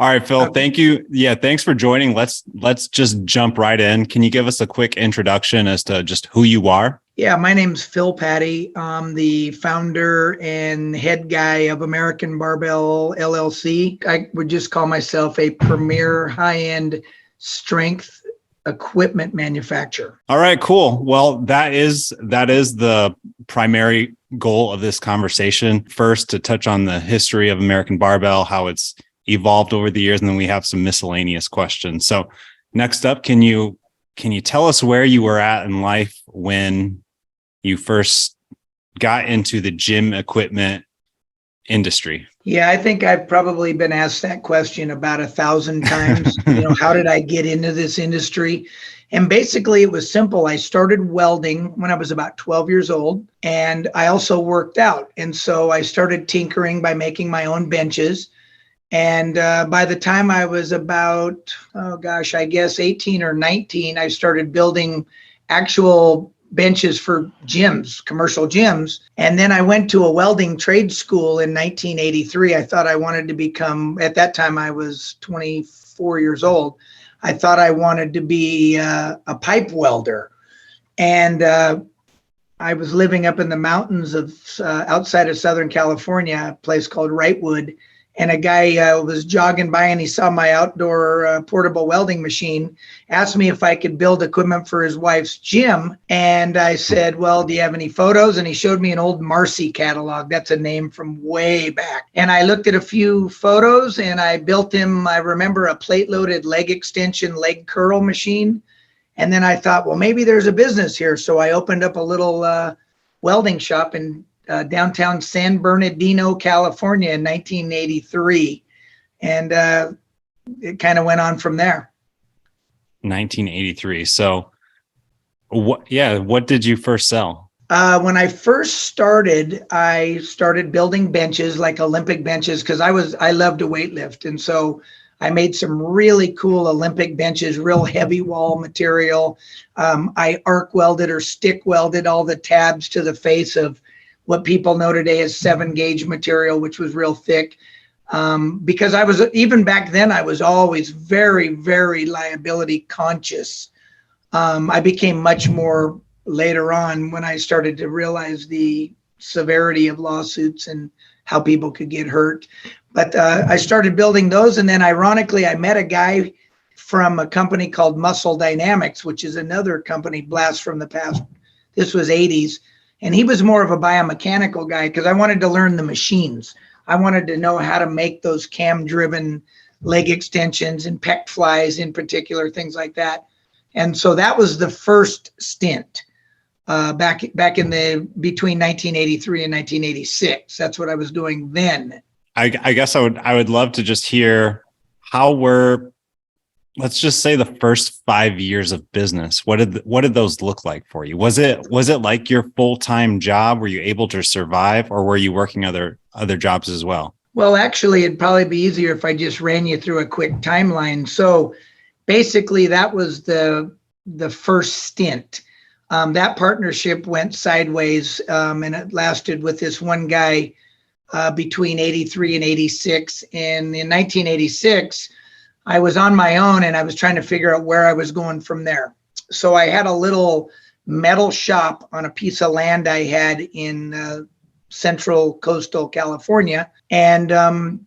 All right, Phil, Okay. thank you. Yeah, thanks for joining. Let's just jump right in. Can you give us a quick introduction as to just who you are? Yeah, my name's Phil Patti. I'm the founder and head guy of American Barbell LLC. I would just call myself a premier high-end strength equipment manufacturer. All right, cool. Well, that is the primary goal of this conversation. First, to touch on the history of American Barbell, how it's evolved over the years, and then we have some miscellaneous questions. So, next up, can you tell us where you were at in life when you first got into the gym equipment industry? Yeah, I think I've probably been asked that question about 1,000 times. How did I get into this industry? And basically, it was simple. I started welding when I was about 12 years old, and I also worked out. And so I started tinkering by making my own benches. And by the time I was about, I guess 18 or 19, I started building actual benches for gyms, commercial gyms. And then I went to a welding trade school in 1983. I thought I wanted to become, at that time I was 24 years old. I thought I wanted to be a pipe welder. And I was living up in the mountains of outside of Southern California, a place called Wrightwood. And a guy was jogging by and he saw my outdoor portable welding machine, asked me if I could build equipment for his wife's gym. And I said, well, do you have any photos? And he showed me an old Marcy catalog. That's a name from way back. And I looked at a few photos and I built him, I remember, a plate-loaded leg extension, leg curl machine. And then I thought, well, maybe there's a business here. So I opened up a little welding shop in downtown San Bernardino, California in 1983. And it kind of went on from there. 1983. So what did you first sell? When I first started, I started building benches, like Olympic benches, because I loved to weightlift. And so I made some really cool Olympic benches, real heavy wall material. I arc welded or stick welded all the tabs to the face of what people know today as 7-gauge material, which was real thick. Because even back then, I was always very, very liability conscious. I became much more later on when I started to realize the severity of lawsuits and how people could get hurt. But I started building those. And then ironically, I met a guy from a company called Muscle Dynamics, which is another company, blast from the past. This was 80s. And he was more of a biomechanical guy because I wanted to learn the machines. I wanted to know how to make those cam-driven leg extensions and pec flies in particular, things like that. And so that was the first stint back in between 1983 and 1986. That's what I was doing then. I guess I would love to just hear let's just say the first 5 years of business. What did those look like for you? Was it like your full-time job? Were you able to survive, or were you working other jobs as well? Well, actually, it'd probably be easier if I just ran you through a quick timeline. So basically, that was the first stint. That partnership went sideways, and it lasted with this one guy between 83 and 86. And in 1986, I was on my own and I was trying to figure out where I was going from there. So I had a little metal shop on a piece of land I had in central coastal California. And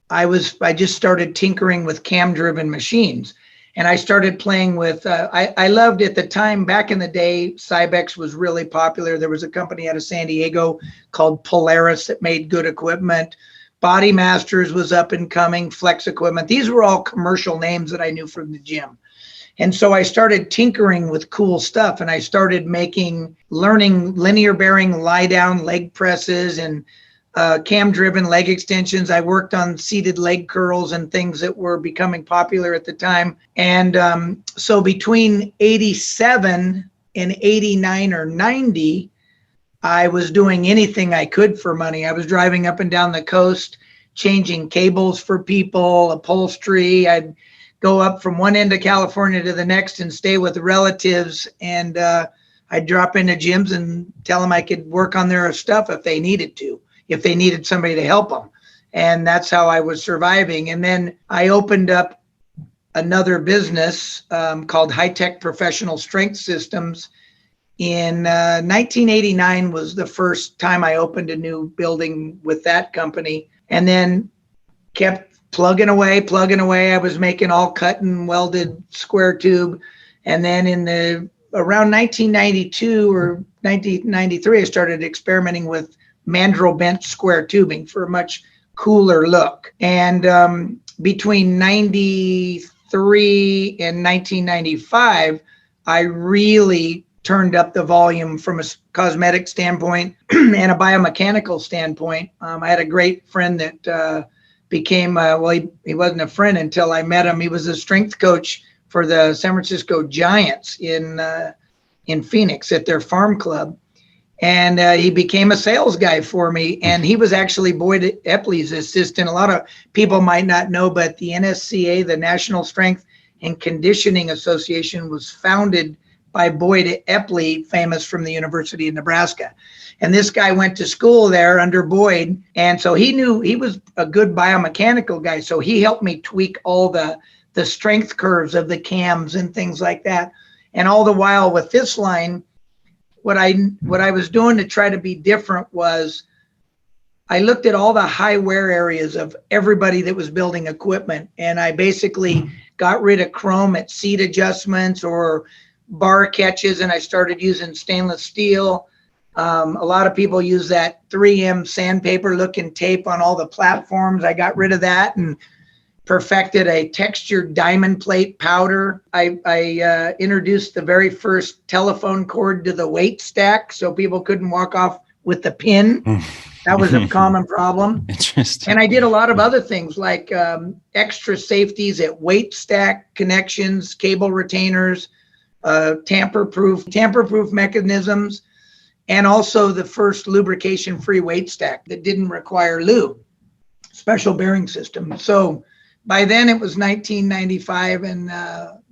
I just started tinkering with cam-driven machines. And I started playing with, I loved at the time, back in the day, Cybex was really popular. There was a company out of San Diego called Polaris that made good equipment. Body Masters was up and coming, Flex Equipment. These were all commercial names that I knew from the gym. And so I started tinkering with cool stuff, and I started learning linear bearing lie down leg presses and cam driven leg extensions. I worked on seated leg curls and things that were becoming popular at the time. And so between 87 and 89 or 90, I was doing anything I could for money. I was driving up and down the coast, changing cables for people, upholstery. I'd go up from one end of California to the next and stay with relatives. And I'd drop into gyms and tell them I could work on their stuff if they needed to, if they needed somebody to help them. And that's how I was surviving. And then I opened up another business called High Tech Professional Strength Systems. In 1989 was the first time I opened a new building with that company, and then kept plugging away. I was making all cut and welded square tube. And then around 1992 or 1993, I started experimenting with mandrel bent square tubing for a much cooler look. And between 93 and 1995, I really turned up the volume from a cosmetic standpoint and a biomechanical standpoint. I had a great friend that became, he wasn't a friend until I met him. He was a strength coach for the San Francisco Giants in Phoenix at their farm club. And he became a sales guy for me. And he was actually Boyd Epley's assistant. A lot of people might not know, but the NSCA, the National Strength and Conditioning Association, was founded by Boyd Epley, famous from the University of Nebraska. And this guy went to school there under Boyd. And so he knew he was a good biomechanical guy. So he helped me tweak all the strength curves of the cams and things like that. And all the while with this line, what I was doing to try to be different was I looked at all the high wear areas of everybody that was building equipment. And I basically got rid of chrome at seat adjustments or bar catches, and I started using stainless steel. A lot of people use that 3M sandpaper looking tape on all the platforms. I got rid of that and perfected a textured diamond plate powder. I introduced the very first telephone cord to the weight stack so people couldn't walk off with the pin. That was a common problem. Interesting. And I did a lot of other things like extra safeties at weight stack connections, cable retainers, tamper-proof mechanisms, and also the first lubrication-free weight stack that didn't require lube, special bearing system. So by then it was 1995, and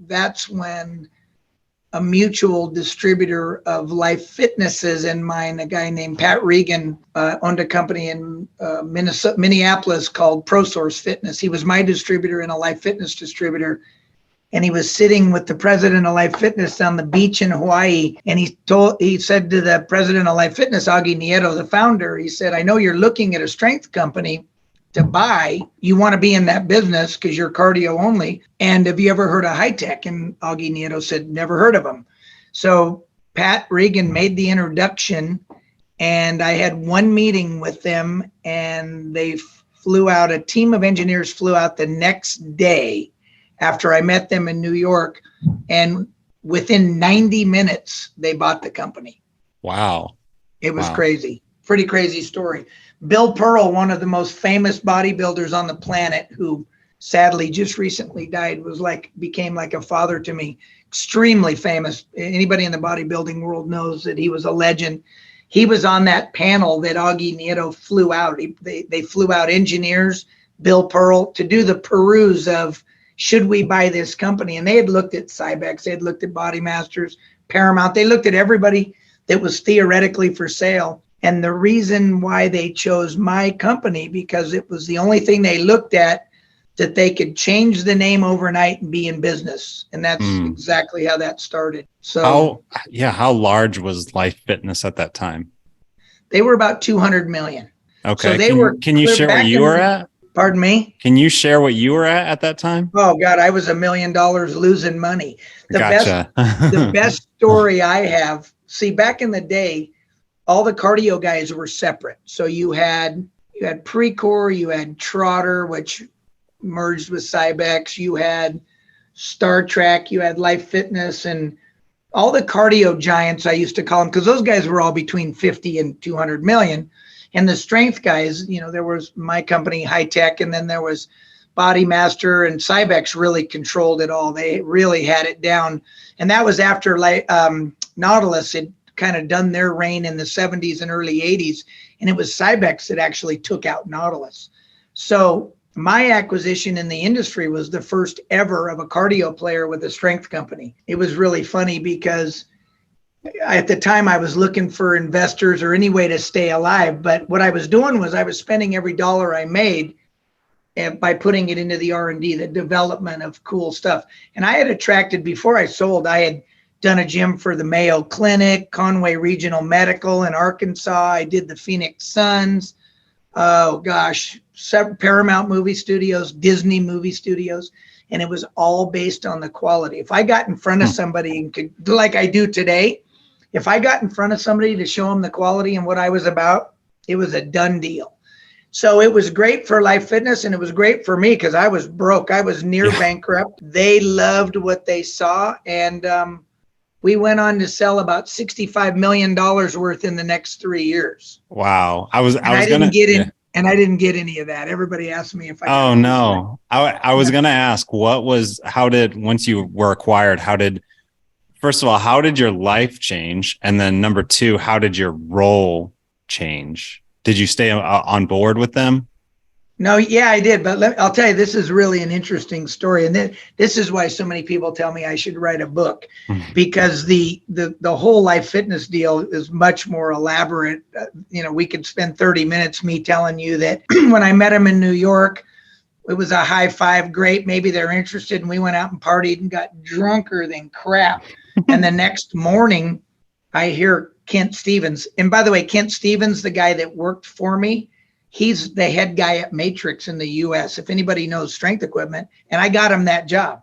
that's when a mutual distributor of Life Fitnesses and mine, a guy named Pat Regan, owned a company in Minneapolis called ProSource Fitness. He was my distributor and a Life Fitness distributor. And he was sitting with the president of Life Fitness on the beach in Hawaii. And he said to the president of Life Fitness, Augie Nieto, the founder, he said, I know you're looking at a strength company to buy. You want to be in that business because you're cardio only. And have you ever heard of High Tech? And Augie Nieto said, never heard of them. So Pat Regan made the introduction, and I had one meeting with them, and they flew out, a team of engineers flew out the next day after I met them in New York, and within 90 minutes, they bought the company. Wow. It was crazy. Pretty crazy story. Bill Pearl, one of the most famous bodybuilders on the planet, who sadly just recently died, became like a father to me. Extremely famous. Anybody in the bodybuilding world knows that he was a legend. He was on that panel that Augie Nieto flew out. They flew out engineers, Bill Pearl, to do the peruse of, should we buy this company? And they had looked at Cybex, they had looked at Body Masters, Paramount, they looked at everybody that was theoretically for sale. And the reason why they chose my company, because it was the only thing they looked at that they could change the name overnight and be in business. And that's exactly how that started. So how large was Life Fitness at that time? They were about 200 million. Okay. So can you share where you were at? Pardon me? Can you share what you were at that time? Oh God, I was $1 million losing money. Gotcha. The best story I have, see, back in the day, all the cardio guys were separate. So you had Precor, you had Trotter, which merged with Cybex, you had Star Trek, you had Life Fitness, and all the cardio giants, I used to call them, because those guys were all between 50 and 200 million. And the strength guys, there was my company, High Tech, and then there was Body Master, and Cybex really controlled it all. They really had it down. And that was after Nautilus had kind of done their reign in the 70s and early 80s. And it was Cybex that actually took out Nautilus. So my acquisition in the industry was the first ever of a cardio player with a strength company. It was really funny because at the time I was looking for investors or any way to stay alive. But what I was doing was I was spending every dollar I made by putting it into the R&D, the development of cool stuff. And I had attracted, before I sold, I had done a gym for the Mayo Clinic, Conway Regional Medical in Arkansas. I did the Phoenix Suns. Oh gosh, Paramount movie studios, Disney movie studios. And it was all based on the quality. If I got in front of somebody and could, like I do today, if I got in front of somebody to show them the quality and what I was about, it was a done deal. So it was great for Life Fitness, and it was great for me because I was broke. I was near bankrupt. They loved what they saw. And we went on to sell about $65 million worth in the next 3 years. Wow. I didn't get any of that. Everybody asked me if I got no. I was going to ask, once you were acquired, first of all, how did your life change? And then number two, how did your role change? Did you stay on board with them? No, yeah, I did. But I'll tell you, this is really an interesting story. And this is why so many people tell me I should write a book, because the whole Life Fitness deal is much more elaborate. We could spend 30 minutes me telling you that when I met them in New York, it was a high five. Great. Maybe they're interested. And we went out and partied and got drunker than crap. And the next morning I hear Kent Stevens. And by the way, Kent Stevens, the guy that worked for me, he's the head guy at Matrix in the US, if anybody knows strength equipment. And I got him that job.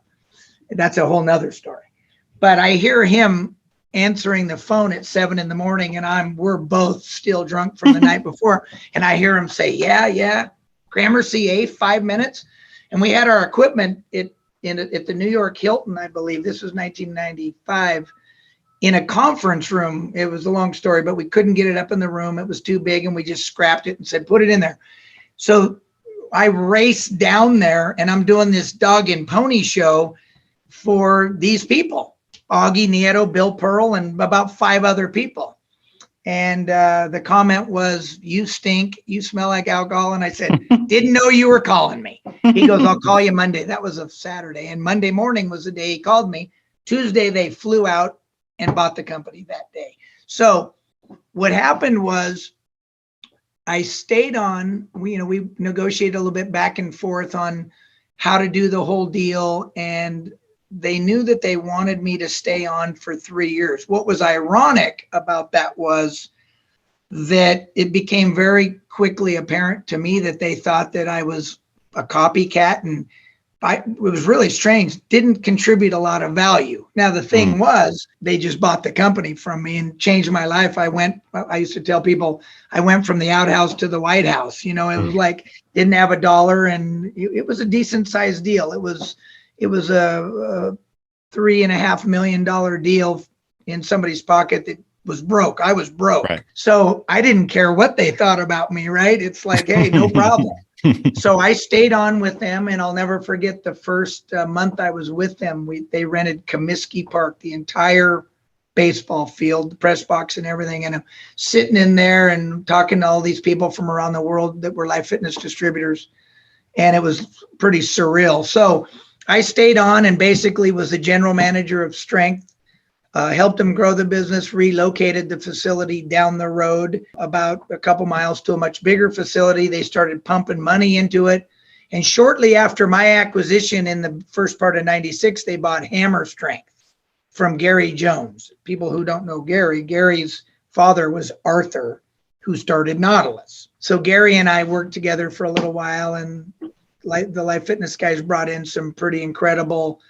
That's a whole nother story. But I hear him answering the phone at 7 a.m. and we're both still drunk from the night before. And I hear him say, yeah, Gramercy 5 minutes. And we had our equipment at the New York Hilton, I believe. This was 1995. In a conference room. It was a long story, but we couldn't get it up in the room. It was too big, and we just scrapped it and said, put it in there. So I raced down there, and I'm doing this dog and pony show for these people, Augie Nieto, Bill Pearl, and about 5 other people. And the comment was, you stink, you smell like alcohol. And I said, didn't know you were calling me. He goes, I'll call you Monday. That was a Saturday. And Monday morning was the day he called me. Tuesday, they flew out and bought the company that day. So what happened was I stayed on, we negotiated a little bit back and forth on how to do the whole deal. And they knew that they wanted me to stay on for 3 years. What was ironic about that was that it became very quickly apparent to me that they thought that I was a copycat, and it was really strange, didn't contribute a lot of value. Now, the thing was, they just bought the company from me and changed my life. I used to tell people, I went from the outhouse to the White House. It was like, didn't have $1, and it was a decent sized deal. It was a $3.5 million deal in somebody's pocket that was broke. I was broke. Right. So I didn't care what they thought about me, right? It's like, hey, no problem. So I stayed on with them, and I'll never forget the first month I was with them. They rented Comiskey Park, the entire baseball field, the press box and everything. And I'm sitting in there and talking to all these people from around the world that were Life Fitness distributors. And it was pretty surreal. So I stayed on and basically was the general manager of strength. Helped them grow the business, relocated the facility down the road about a couple miles to a much bigger facility. They started pumping money into it. And shortly after my acquisition in the first part of 96, they bought Hammer Strength from Gary Jones. People who don't know Gary's father was Arthur, who started Nautilus. So Gary and I worked together for a little while, and the Life Fitness guys brought in some pretty incredible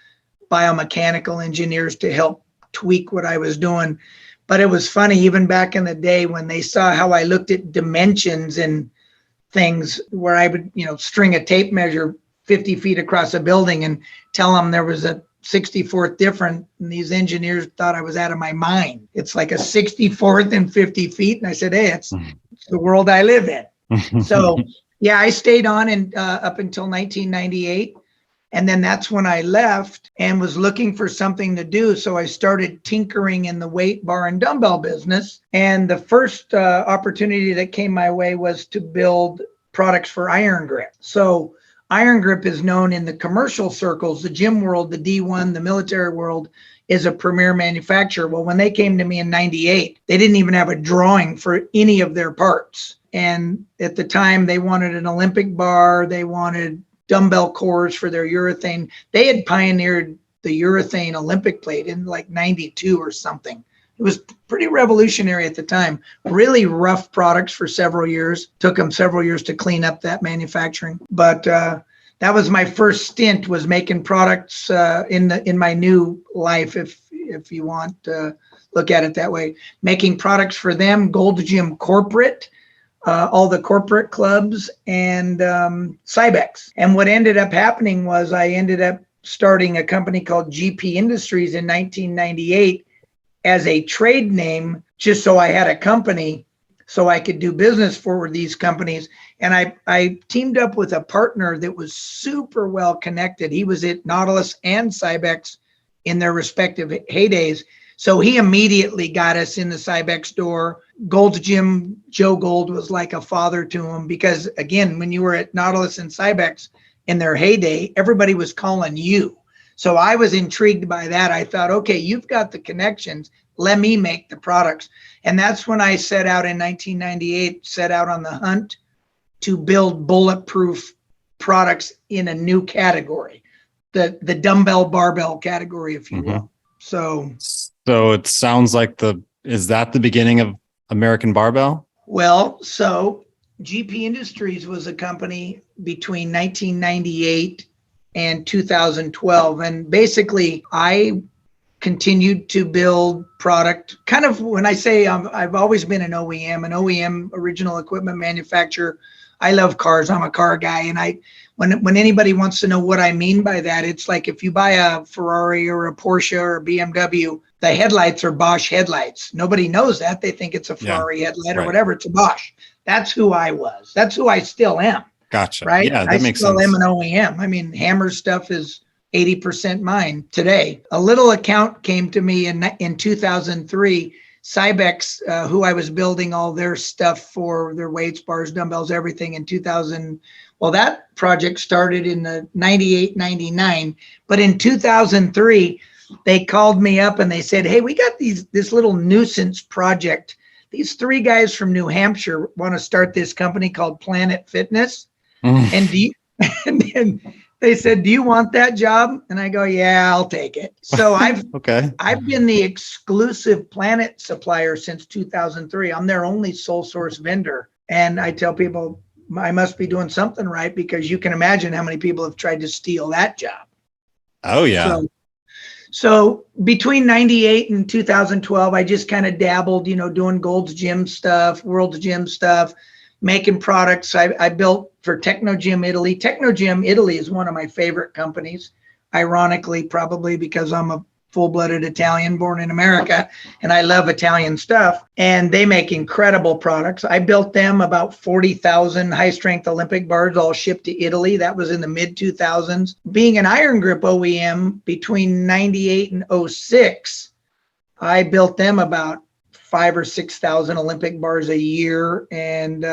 biomechanical engineers to help tweak what I was doing. But it was funny, even back in the day when they saw how I looked at dimensions and things, where I would, string a tape measure 50 feet across a building and tell them there was a 64th different, and these engineers thought I was out of my mind. It's like a 64th and 50 feet. And I said, hey, it's the world I live in. So yeah, I stayed on up until 1998. And then that's when I left and was looking for something to do. So I started tinkering in the weight, bar, and dumbbell business. And the first opportunity that came my way was to build products for Iron Grip. So Iron Grip is known in the commercial circles, the gym world, the D1, the military world, is a premier manufacturer. Well, when they came to me in 98, they didn't even have a drawing for any of their parts. And at the time, they wanted an Olympic bar. They wanted dumbbell cores for their urethane. They had pioneered the urethane Olympic plate in like 92 or something. It was pretty revolutionary at the time. Really rough products for several years. Took them several years to clean up that manufacturing. But that was my first stint, was making products in my new life, if you want to look at it that way. Making products for them, Gold's Gym Corporate, all the corporate clubs, and Cybex. And what ended up happening was I ended up starting a company called GP Industries in 1998 as a trade name, just so I had a company so I could do business for these companies. And I teamed up with a partner that was super well connected. He was at Nautilus and Cybex in their respective heydays. So he immediately got us in the Cybex door. Gold's Gym, Joe Gold was like a father to him, because again, when you were at Nautilus and Cybex in their heyday, everybody was calling you. So I was intrigued by that. I thought, okay, you've got the connections. Let me make the products. And that's when I set out in 1998, set out on the hunt to build bulletproof products in a new category, the dumbbell barbell category, if you will. So it sounds like is that the beginning of American Barbell? Well, so GP Industries was a company between 1998 and 2012. And basically, I continued to build product. Kind of when I say I've always been an OEM, original equipment manufacturer. I love cars. I'm a car guy. And when anybody wants to know what I mean by that, it's like if you buy a Ferrari or a Porsche or a BMW, the headlights are Bosch headlights. Nobody knows that. They think it's a Ferrari headlight or whatever. It's a Bosch. That's who I was. That's who I still am. Gotcha. Right? Yeah, that makes sense. I still am an OEM. I mean, Hammer stuff is 80% mine today. A little account came to me in 2003. Cybex, who I was building all their stuff for, their weights, bars, dumbbells, everything in 2000. Well, that project started in the 98, 99. But in 2003, they called me up and they said, hey, we got this little nuisance project. These three guys from New Hampshire want to start this company called Planet Fitness. And then they said, do you want that job? And I go, yeah, I'll take it. So I've been the exclusive Planet supplier since 2003. I'm their only sole source vendor. And I tell people I must be doing something right, because you can imagine how many people have tried to steal that job. Oh, yeah. So between 98 and 2012, I just kind of dabbled, doing Gold's Gym stuff, World's Gym stuff, making products. I built for Technogym Italy. Technogym Italy is one of my favorite companies, ironically, probably because I'm a full-blooded Italian born in America and I love Italian stuff. And they make incredible products. I built them about 40,000 high-strength Olympic bars, all shipped to Italy. That was in the mid-2000s. Being an Iron Grip OEM between 98 and 06, I built them about 5,000 or 6,000 Olympic bars a year. And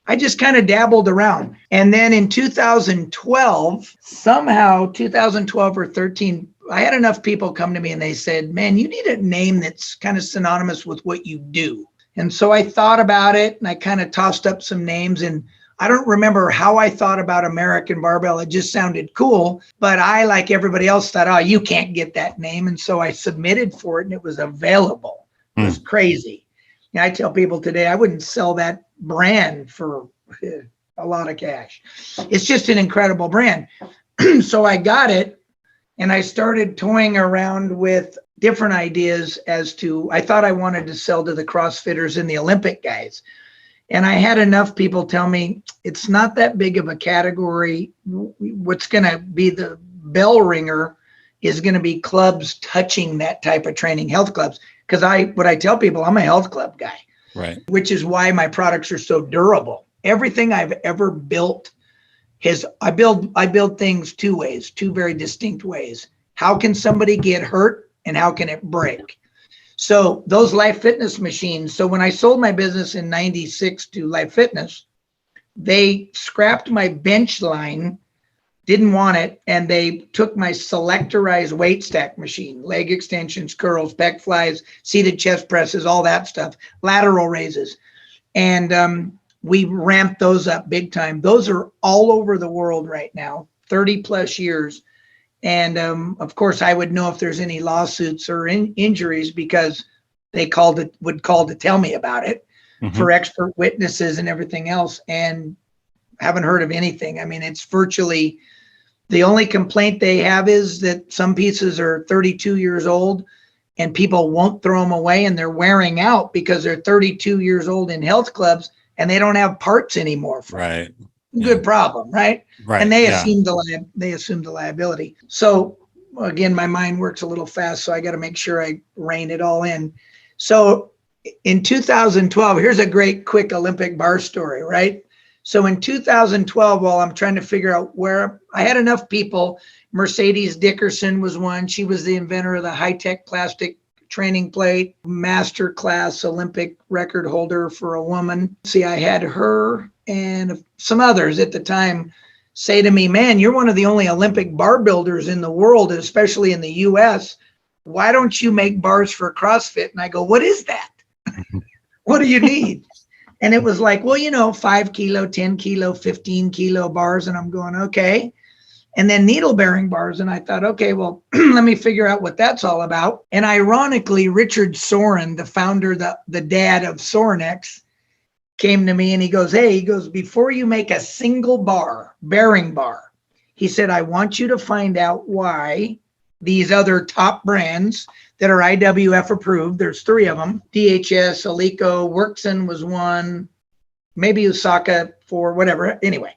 I just kind of dabbled around. And then in 2012, somehow 2012 or 13, I had enough people come to me and they said, man, you need a name that's kind of synonymous with what you do. And so I thought about it and I kind of tossed up some names, and I don't remember how I thought about American Barbell. It just sounded cool, but I, like everybody else, thought, oh, you can't get that name. And so I submitted for it and it was available. It was crazy. And I tell people today, I wouldn't sell that brand for a lot of cash. It's just an incredible brand. So I got it. And I started toying around with different ideas as to, I thought I wanted to sell to the CrossFitters and the Olympic guys. And I had enough people tell me it's not that big of a category. What's going to be the bell ringer is going to be clubs touching that type of training, health clubs. Because what I tell people, I'm a health club guy, right? Which is why my products are so durable. Everything I've ever built I build things two ways, two very distinct ways. How can somebody get hurt and how can it break? So those Life Fitness machines. So when I sold my business in 96 to Life Fitness, they scrapped my bench line didn't want it. And they took my selectorized weight stack machine, leg extensions, curls, pec flies, seated chest presses, all that stuff, lateral raises. And we ramped those up big time. Those are all over the world right now, 30 plus years. And of course, I would know if there's any lawsuits or injuries because they would call to tell me about it for expert witnesses and everything else. And haven't heard of anything. I mean, it's virtually the only complaint they have is that some pieces are 32 years old and people won't throw them away and they're wearing out because they're 32 years old in health clubs and they don't have parts anymore. Right. Good problem, right? Right. And they assume the liability. So again, my mind works a little fast, so I got to make sure I rein it all in. So in 2012, here's a great quick Olympic bar story, right? So in 2012, while I'm trying to figure out where I had enough people, Mercedes Dickerson was one. She was the inventor of the high-tech plastic training plate, master class Olympic record holder for a woman. See, I had her and some others at the time say to me, man, you're one of the only Olympic bar builders in the world, especially in the US. Why don't you make bars for CrossFit? And I go, what is that? What do you need? And it was like, well, 5 kilo, 10 kilo, 15 kilo bars. And I'm going, okay. And then needle bearing bars. And I thought, okay, well, let me figure out what that's all about. And ironically, Richard Soren, the founder, the dad of Sorinex, came to me and he goes, before you make a single bearing bar, he said, I want you to find out why these other top brands that are IWF approved, there's 3 of them, DHS, Alico, Workson was one, maybe Osaka for whatever. Anyway,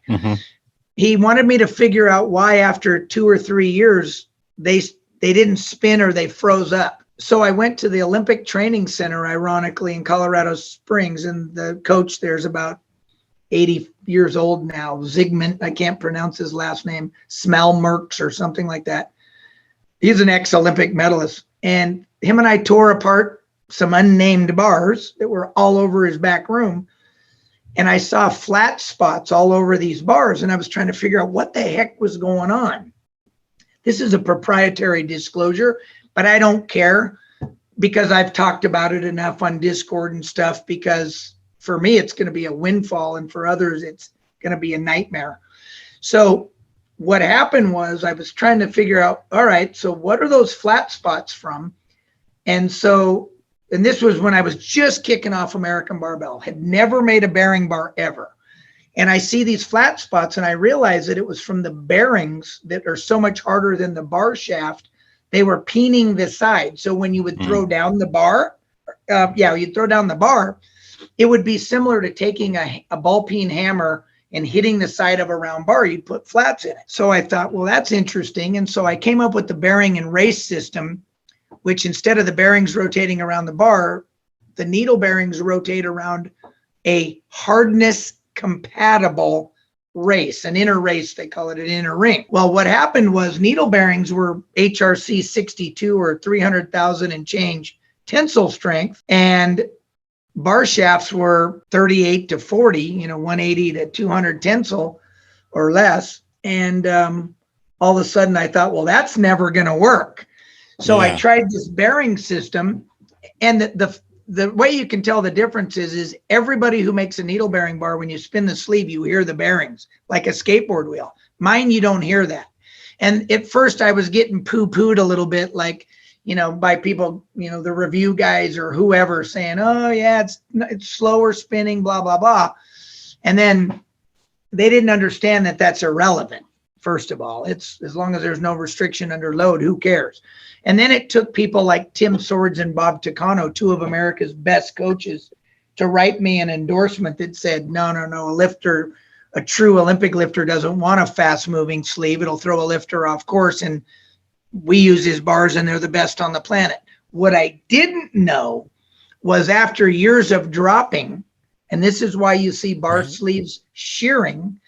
he wanted me to figure out why after 2 or 3 years, they didn't spin or they froze up. So I went to the Olympic Training Center, ironically, in Colorado Springs, and the coach there's about 80 years old now, Zygmunt, I can't pronounce his last name, Smelmerks or something like that. He's an ex-Olympic medalist. And him and I tore apart some unnamed bars that were all over his back room. And I saw flat spots all over these bars. And I was trying to figure out what the heck was going on. This is a proprietary disclosure, but I don't care because I've talked about it enough on Discord and stuff, because for me, it's going to be a windfall. And for others, it's going to be a nightmare. So what happened was I was trying to figure out, all right, so what are those flat spots from? And this was when I was just kicking off American Barbell, had never made a bearing bar ever. And I see these flat spots and I realized that it was from the bearings that are so much harder than the bar shaft. They were peening the side. So when you would throw down the bar, you'd throw down the bar, it would be similar to taking a ball peen hammer and hitting the side of a round bar, you'd put flats in it. So I thought, well, that's interesting. And so I came up with the bearing and race system, which instead of the bearings rotating around the bar, the needle bearings rotate around a hardness compatible race, an inner race, they call it an inner ring. Well, what happened was needle bearings were HRC 62 or 300,000 and change tensile strength, and bar shafts were 38 to 40, 180 to 200 tensile or less. And all of a sudden I thought, well, that's never going to work. So I tried this bearing system, and the way you can tell the difference is everybody who makes a needle bearing bar, when you spin the sleeve, you hear the bearings like a skateboard wheel. Mine, you don't hear that. And at first I was getting poo-pooed a little bit, like, by people, the review guys or whoever saying, oh yeah, it's slower spinning, blah, blah, blah. And then they didn't understand that that's irrelevant. First of all, it's as long as there's no restriction under load, who cares? And then it took people like Tim Swords and Bob Takano, 2 of America's best coaches, to write me an endorsement that said, no, a true Olympic lifter doesn't want a fast moving sleeve. It'll throw a lifter off course. And we use his bars and they're the best on the planet. What I didn't know was after years of dropping, and this is why you see bar sleeves shearing,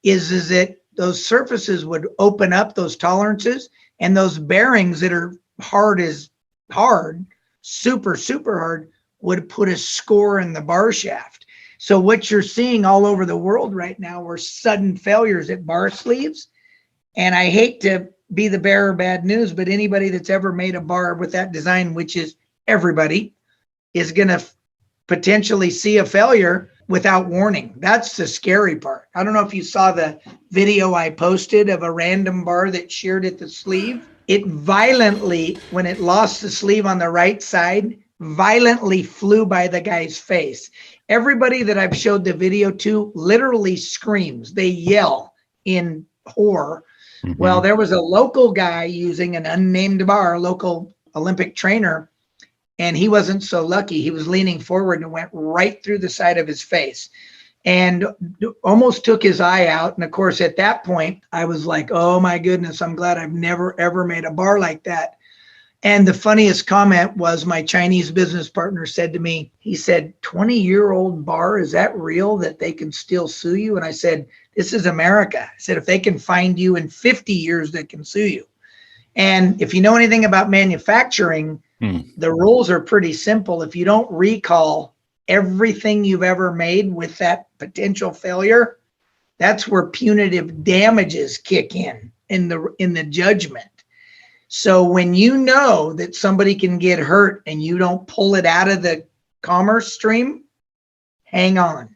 is that those surfaces would open up, those tolerances, and those bearings that are hard, super, super hard, would put a score in the bar shaft. So what you're seeing all over the world right now are sudden failures at bar sleeves. And I hate to be the bearer of bad news, but anybody that's ever made a bar with that design, which is everybody, is going to potentially see a failure without warning. That's the scary part. I don't know if you saw the video I posted of a random bar that sheared at the sleeve. It violently, when it lost the sleeve on the right side, violently flew by the guy's face. Everybody that I've showed the video to literally screams. They yell in horror. Mm-hmm. Well, there was a local guy using an unnamed bar, a local Olympic trainer, and he wasn't so lucky. He was leaning forward and went right through the side of his face and almost took his eye out. And of course, at that point, I was like, oh my goodness, I'm glad I've never, ever made a bar like that. And the funniest comment was my Chinese business partner said to me, he said, 20-year-old bar, is that real that they can still sue you? And I said, this is America. I said, if they can find you in 50 years, they can sue you. And if you know anything about manufacturing, the rules are pretty simple. If you don't recall everything you've ever made with that potential failure, that's where punitive damages kick in the judgment. So when you know that somebody can get hurt and you don't pull it out of the commerce stream, hang on.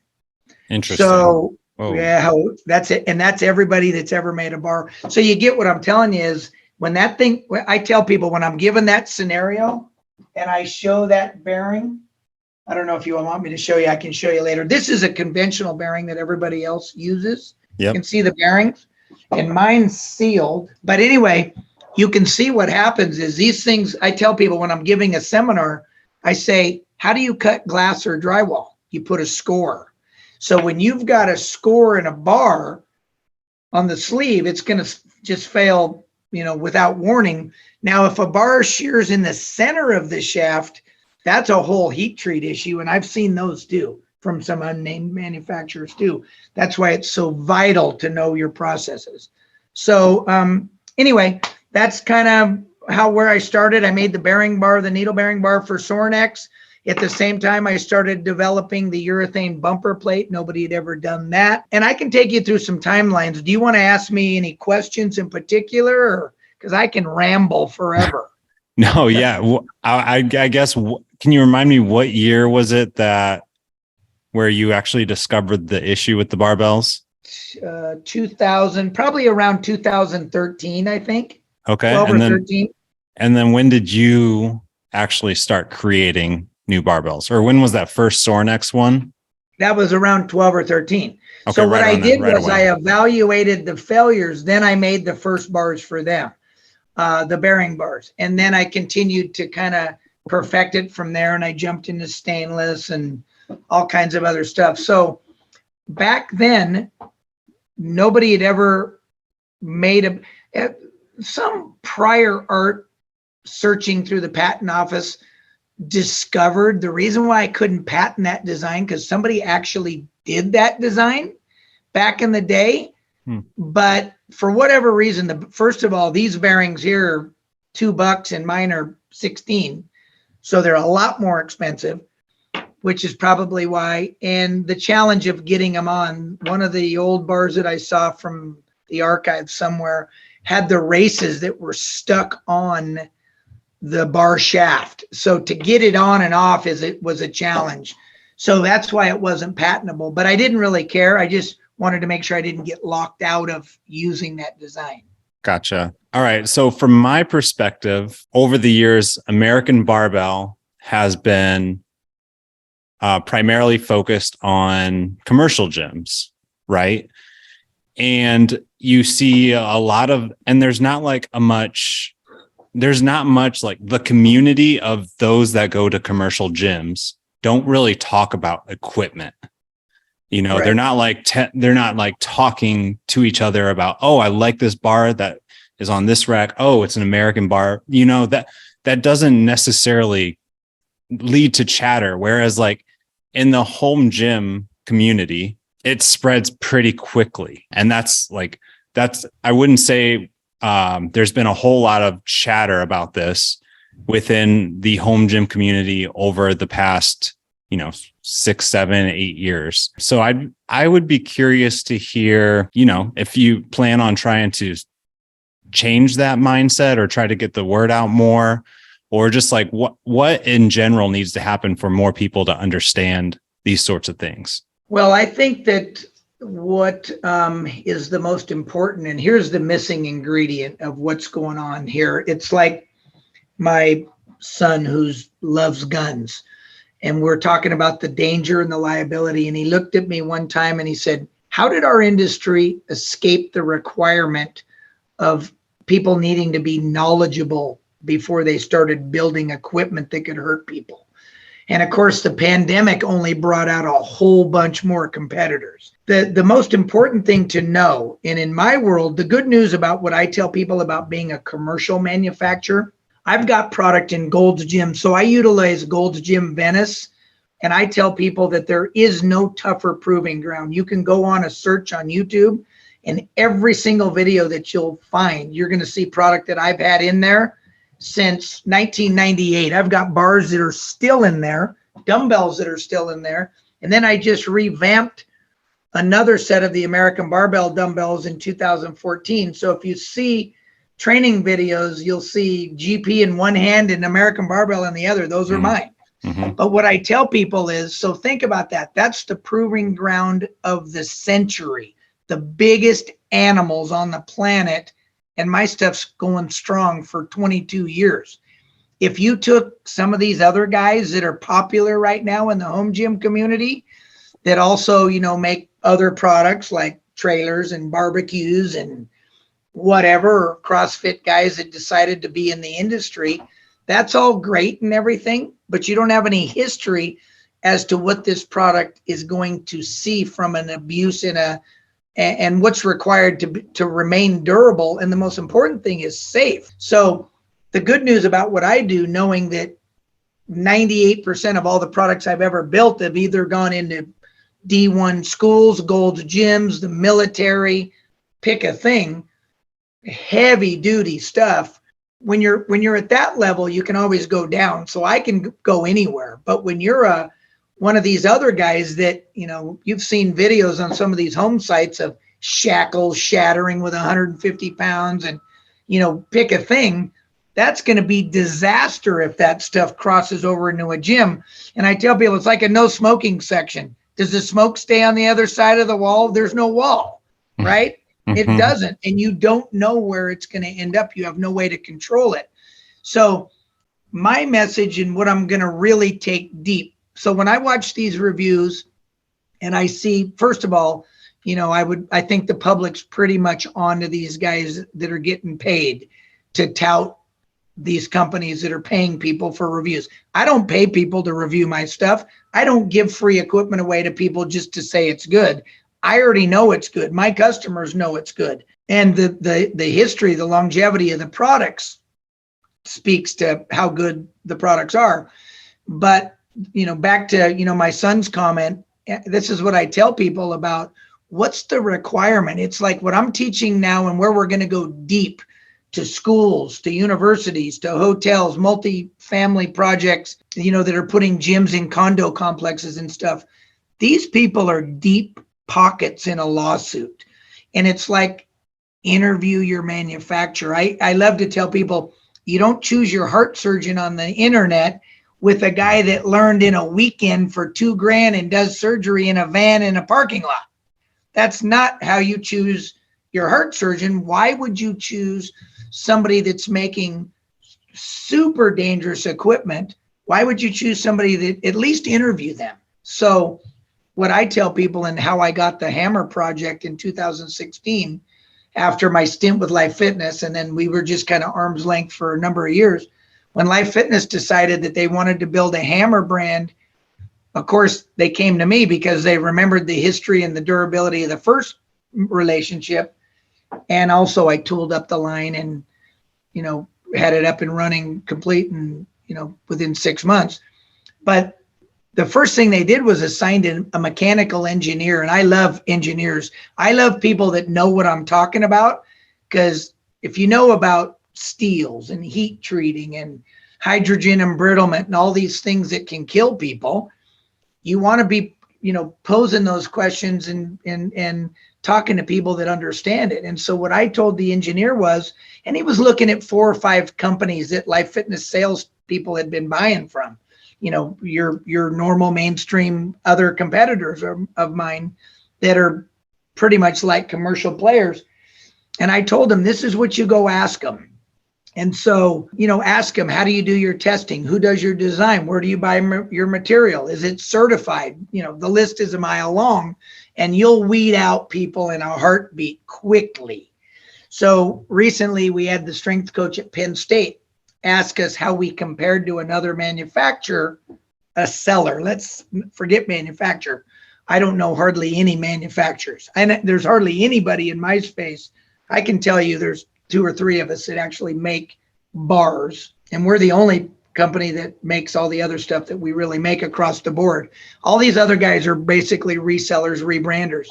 Interesting. So yeah, that's it. And that's everybody that's ever made a bar. So you get what I'm telling you is when that thing, I tell people when I'm given that scenario and I show that bearing, I don't know if you want me to show you, I can show you later. This is a conventional bearing that everybody else uses. Yep. You can see the bearings and mine's sealed. But anyway, you can see what happens is these things, I tell people when I'm giving a seminar, I say, how do you cut glass or drywall? You put a score. So when you've got a score in a bar on the sleeve, it's going to just fail, without warning. Now, if a bar shears in the center of the shaft, that's a whole heat treat issue. And I've seen those too from some unnamed manufacturers too. That's why it's so vital to know your processes. So anyway, that's kind of where I started. I made the bearing bar, the needle bearing bar for sore necks. At the same time, I started developing the urethane bumper plate. Nobody had ever done that. And I can take you through some timelines. Do you want to ask me any questions in particular? Because I can ramble forever. No, yeah. I guess, can you remind me what year was it where you actually discovered the issue with the barbells? 2000, probably around 2013, I think. Okay. 12 or 13. And then when did you actually start creating new barbells? Or when was that first Sornex one? That was around 12 or 13. Okay, so what I did was I evaluated the failures. Then I made the first bars for them, the bearing bars. And then I continued to kind of perfect it from there. And I jumped into stainless and all kinds of other stuff. So back then, nobody had ever made some prior art searching through the patent office discovered the reason why I couldn't patent that design, because somebody actually did that design back in the day. But for whatever reason, first of all, these bearings here are $2 and mine are 16. So they're a lot more expensive, which is probably why. And the challenge of getting them on, one of the old bars that I saw from the archive somewhere had the races that were stuck on the bar shaft. So to get it on and off was a challenge. So that's why it wasn't patentable, but I didn't really care. I just wanted to make sure I didn't get locked out of using that design. Gotcha. All right. So from my perspective, over the years, American Barbell has been primarily focused on commercial gyms, right? And you see a lot of, and there's not much like the community of those that go to commercial gyms don't really talk about equipment. Right. They're not like talking to each other about, oh, I like this bar that is on this rack. Oh, it's an American bar. That doesn't necessarily lead to chatter. Whereas like in the home gym community, it spreads pretty quickly. And I wouldn't say there's been a whole lot of chatter about this within the home gym community over the past, 6, 7, 8 years. So I would be curious to hear, if you plan on trying to change that mindset or try to get the word out more? Or just like what in general needs to happen for more people to understand these sorts of things? Well, I think that what is the most important, and here's the missing ingredient of what's going on here. It's like my son who loves guns, and we're talking about the danger and the liability. And he looked at me one time and he said, how did our industry escape the requirement of people needing to be knowledgeable before they started building equipment that could hurt people? And of course, the pandemic only brought out a whole bunch more competitors. The most important thing to know, and in my world, the good news about what I tell people about being a commercial manufacturer, I've got product in Gold's Gym. So I utilize Gold's Gym Venice. And I tell people that there is no tougher proving ground. You can go on a search on YouTube, and every single video that you'll find, you're going to see product that I've had in there since 1998. I've got bars that are still in there, dumbbells that are still in there. And then I just revamped another set of the American Barbell dumbbells in 2014. So if you see training videos, you'll see GP in one hand and American Barbell in the other. Those are mine. Mm-hmm. But what I tell people is, so think about that. That's the proving ground of the century, the biggest animals on the planet. And my stuff's going strong for 22 years. If you took some of these other guys that are popular right now in the home gym community that also, make other products like trailers and barbecues and whatever, or CrossFit guys that decided to be in the industry, that's all great and everything, but you don't have any history as to what this product is going to see from an abuse and what's required to remain durable. And the most important thing is safe. So the good news about what I do, knowing that 98% of all the products I've ever built have either gone into D1 schools, Gold's Gyms, the military, pick a thing, heavy duty stuff. When you're at that level, you can always go down. So I can go anywhere. But when you're one of these other guys that, you've seen videos on some of these home sites of shackles shattering with 150 pounds and, pick a thing, that's going to be disaster if that stuff crosses over into a gym. And I tell people it's like a no smoking section. Does the smoke stay on the other side of the wall? There's no wall, right? Mm-hmm. It doesn't. And you don't know where it's going to end up. You have no way to control it. So my message and what I'm going to really take deep. So when I watch these reviews and I see, first of all, I think the public's pretty much onto these guys that are getting paid to tout these companies that are paying people for reviews. I don't pay people to review my stuff. I don't give free equipment away to people just to say it's good. I already know it's good. My customers know it's good. And the history, the longevity of the products speaks to how good the products are. But back to, my son's comment, this is what I tell people about what's the requirement. It's like what I'm teaching now and where we're going to go deep to schools, to universities, to hotels, multi-family projects, that are putting gyms in condo complexes and stuff. These people are deep pockets in a lawsuit. And it's like, interview your manufacturer. I love to tell people, you don't choose your heart surgeon on the internet with a guy that learned in a weekend for $2,000 and does surgery in a van in a parking lot. That's not how you choose your heart surgeon. Why would you choose somebody that's making super dangerous equipment? Why would you choose somebody that at least interview them? So what I tell people and how I got the Hammer project in 2016, after my stint with Life Fitness, and then we were just kind of arm's length for a number of years. When Life Fitness decided that they wanted to build a Hammer brand, of course, they came to me because they remembered the history and the durability of the first relationship. And also I tooled up the line and, had it up and running complete and, within 6 months. But the first thing they did was assigned a mechanical engineer. And I love engineers. I love people that know what I'm talking about, because if you know about steels and heat treating and hydrogen embrittlement and all these things that can kill people, you want to be, posing those questions and talking to people that understand it. And so what I told the engineer was, and he was looking at 4 or 5 companies that Life Fitness sales people had been buying from, your normal mainstream other competitors of mine that are pretty much like commercial players. And I told him, this is what you go ask them. And so, ask them, how do you do your testing? Who does your design? Where do you buy your material? Is it certified? The list is a mile long, and you'll weed out people in a heartbeat quickly. So recently we had the strength coach at Penn State ask us how we compared to another manufacturer, a seller. Let's forget manufacturer. I don't know hardly any manufacturers. And there's hardly anybody in my space. I can tell you there's 2 or 3 of us that actually make bars, and we're the only company that makes all the other stuff that we really make across the board. All these other guys are basically resellers, rebranders.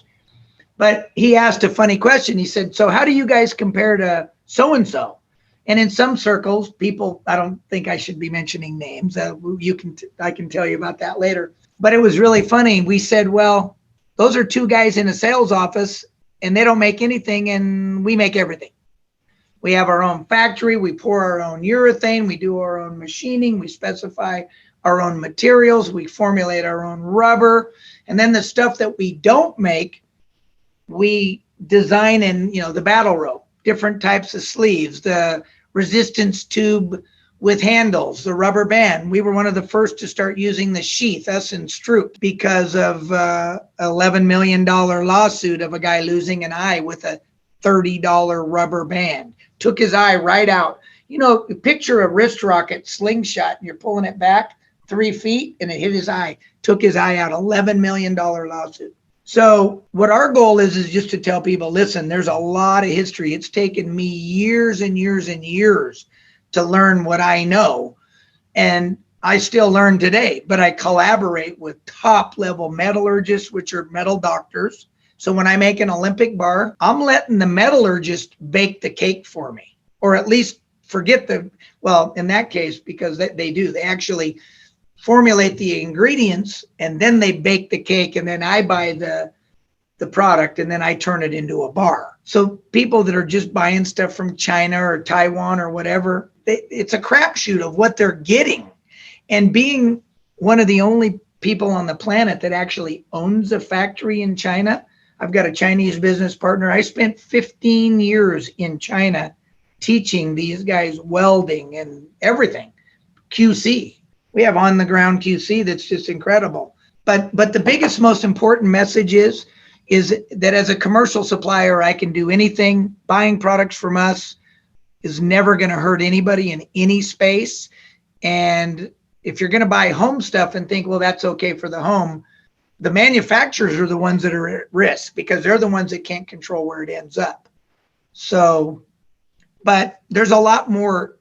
But he asked a funny question. He said, so how do you guys compare to so-and-so? And in some circles, people, I don't think I should be mentioning names. I can tell you about that later. But it was really funny. We said, well, those are 2 guys in a sales office, and they don't make anything, and we make everything. We have our own factory. We pour our own urethane. We do our own machining. We specify our own materials. We formulate our own rubber. And then the stuff that we don't make, we design in, the battle rope, different types of sleeves, the resistance tube with handles, the rubber band. We were one of the first to start using the sheath, us and Stroop, because of $11 million lawsuit of a guy losing an eye with a $30 rubber band. Took his eye right out. Picture a wrist rocket slingshot, and you're pulling it back 3 feet, and it hit his eye. Took his eye out. $11 million lawsuit. So what our goal is just to tell people, listen, there's a lot of history. It's taken me years and years and years to learn what I know. And I still learn today, but I collaborate with top level metallurgists, which are metal doctors. So when I make an Olympic bar, I'm letting the metallurgist bake the cake for me, or at least in that case, because they do, they actually formulate the ingredients, and then they bake the cake, and then I buy the product, and then I turn it into a bar. So people that are just buying stuff from China or Taiwan or whatever, it's a crapshoot of what they're getting. And being one of the only people on the planet that actually owns a factory in China, I've got a Chinese business partner. I spent 15 years in China teaching these guys welding and everything, QC. We have on the ground QC that's just incredible. But the biggest, most important message is that as a commercial supplier, I can do anything. Buying products from us is never going to hurt anybody in any space. And if you're going to buy home stuff and think, well, that's okay for the home, the manufacturers are the ones that are at risk, because they're the ones that can't control where it ends up. So, but there's a lot more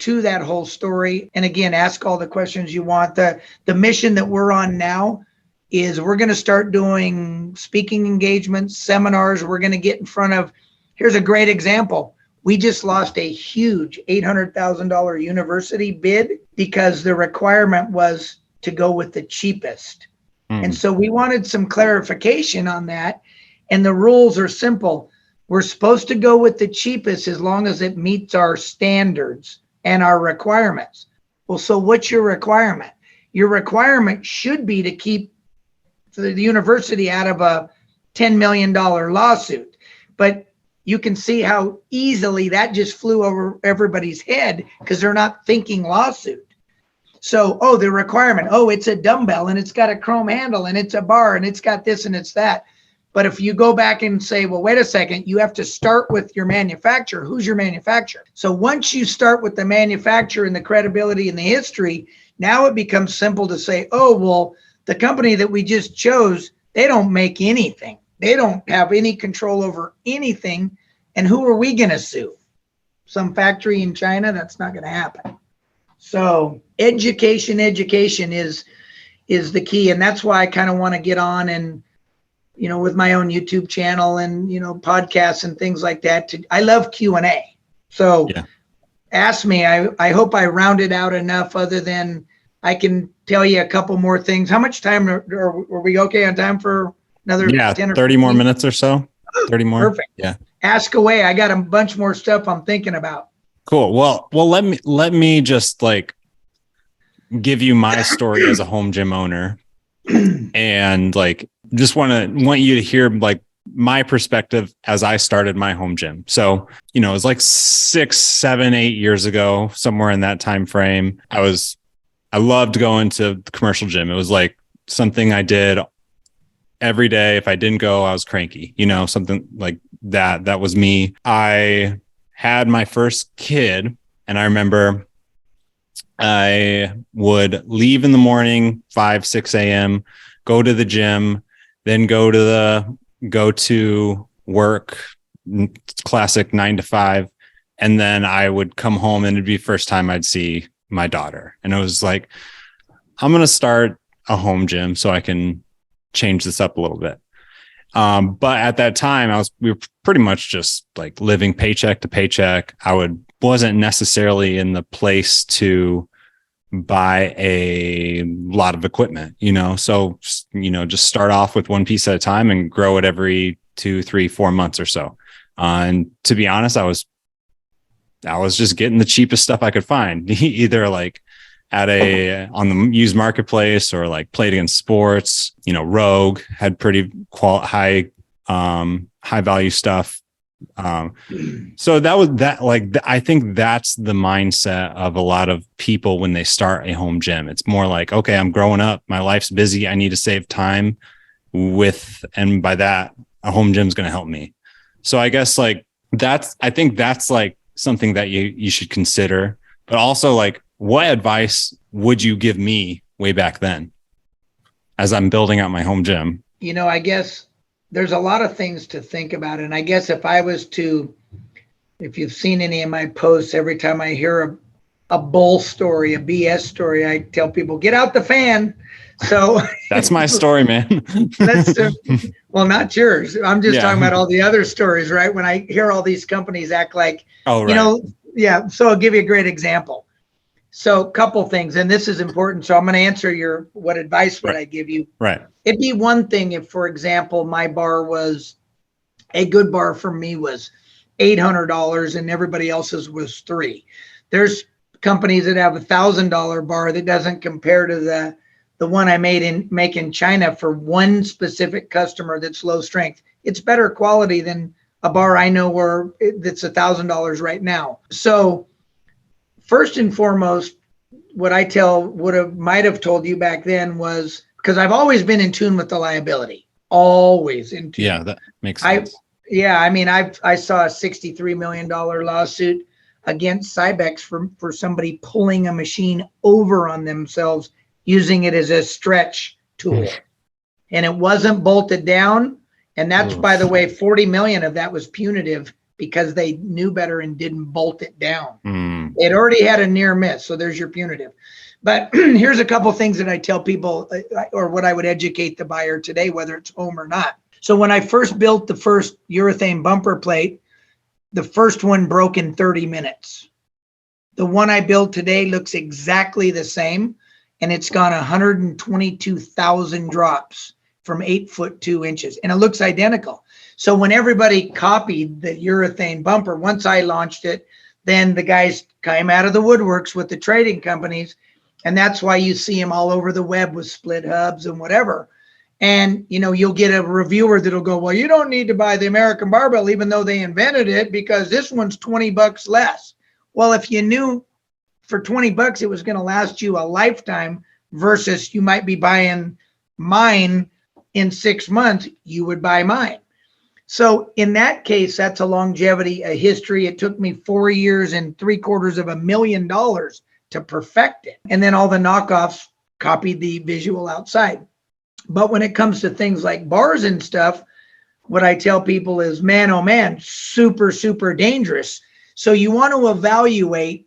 to that whole story. And again, ask all the questions you want. The mission that we're on now is we're going to start doing speaking engagements, seminars. We're going to get in front of, here's a great example. We just lost a huge $800,000 university bid because the requirement was to go with the cheapest. And so we wanted some clarification on that. And the rules are simple. We're supposed to go with the cheapest as long as it meets our standards and our requirements. Well, so what's your requirement? Your requirement should be to keep the university out of a $10 million lawsuit. But you can see how easily that just flew over everybody's head because they're not thinking lawsuit. So, the requirement, it's a dumbbell and it's got a chrome handle and it's a bar and it's got this and it's that. But if you go back and say, well, wait a second, you have to start with your manufacturer. Who's your manufacturer? So once you start with the manufacturer and the credibility and the history, now it becomes simple to say, the company that we just chose, they don't make anything. They don't have any control over anything. And who are we going to sue? Some factory in China? That's not going to happen. So education is the key. And that's why I kind of want to get on and, with my own YouTube channel and, podcasts and things like that. I love Q&A. So ask me. I hope I rounded out enough other than I can tell you a couple more things. How much time are we okay on time for another 10 or 30 more minutes or so? 30 more. Perfect. Yeah. Ask away. I got a bunch more stuff I'm thinking about. Cool. Well, let me just like give you my story as a home gym owner, and like just want you to hear like my perspective as I started my home gym. So, it was like 6, 7, 8 years ago, somewhere in that time frame. I loved going to the commercial gym. It was like something I did every day. If I didn't go, I was cranky, something like that. That was me. I had my first kid, and I remember I would leave in the morning, 5, 6 a.m., go to the gym, then go to work, classic 9 to 5. And then I would come home, and it'd be the first time I'd see my daughter. And it was like, I'm going to start a home gym so I can change this up a little bit. But at that time we were pretty much just like living paycheck to paycheck. Wasn't necessarily in the place to buy a lot of equipment, so, just start off with one piece at a time and grow it every 2, 3, 4 months or so. And to be honest, I was just getting the cheapest stuff I could find, either like on the used marketplace or like Played Against Sports. Rogue had pretty high value stuff. So that was that. Like, I think that's the mindset of a lot of people when they start a home gym. It's more like, okay, I'm growing up, my life's busy, I need to save time and by that, a home gym is going to help me. So I guess like I think that's like something that you should consider. But also, like, what advice would you give me way back then as I'm building out my home gym? I guess there's a lot of things to think about. And I guess if you've seen any of my posts, every time I hear a bull story, a BS story, I tell people, get out the fan. So that's my story, man. Well, not yours. I'm just talking about all the other stories, right? When I hear all these companies act like, yeah. So I'll give you a great example. So a couple things, and this is important. So I'm going to answer what advice would I give you? Right. It'd be one thing if, for example, my bar was a good bar for me was $800 and everybody else's was $300. There's companies that have $1,000 bar that doesn't compare to the one I make in China for one specific customer that's low strength. It's better quality than a bar I know that's $1,000 right now. So first and foremost, what I might have told you back then was, because I've always been in tune with the liability, always in tune. Yeah, that makes sense. I saw a $63 million lawsuit against Cybex for somebody pulling a machine over on themselves, using it as a stretch tool. And it wasn't bolted down. And that's, by the way, 40 million of that was punitive because they knew better and didn't bolt it down. It already had a near miss. So there's your punitive. But here's a couple things that I tell people, or what I would educate the buyer today, whether it's home or not. So when I first built the first urethane bumper plate, the first one broke in 30 minutes. The one I built today looks exactly the same, and it's gone 122,000 drops from 8 foot 2 inches, and it looks identical. So when everybody copied the urethane bumper, once I launched it, then the guys came out of the woodworks with the trading companies. And that's why you see them all over the web with split hubs and whatever. And, you'll get a reviewer that'll go, well, you don't need to buy the American Barbell, even though they invented it, because this one's $20 less. Well, if you knew for $20, it was going to last you a lifetime versus you might be buying mine in 6 months, you would buy mine. So in that case, that's a longevity, a history. It took me 4 years and $750,000 to perfect it. And then all the knockoffs copied the visual outside. But when it comes to things like bars and stuff, what I tell people is, man, oh man, super, super dangerous. So you want to evaluate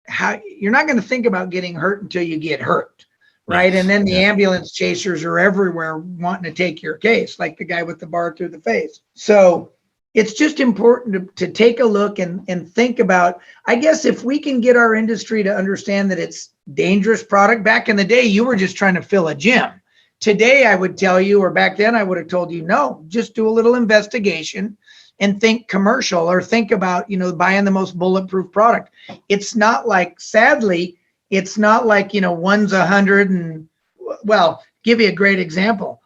how you're not going to think about getting hurt until you get hurt. Right. And then the ambulance chasers are everywhere wanting to take your case, like the guy with the bar through the face. So it's just important to take a look and think about, I guess, if we can get our industry to understand that it's dangerous product. Back in the day, you were just trying to fill a gym. Today, I would tell you, or back then I would have told you, no, just do a little investigation and think commercial, or think about, buying the most bulletproof product. It's not like, sadly, it's not like, one's 100 and, well, give you a great example.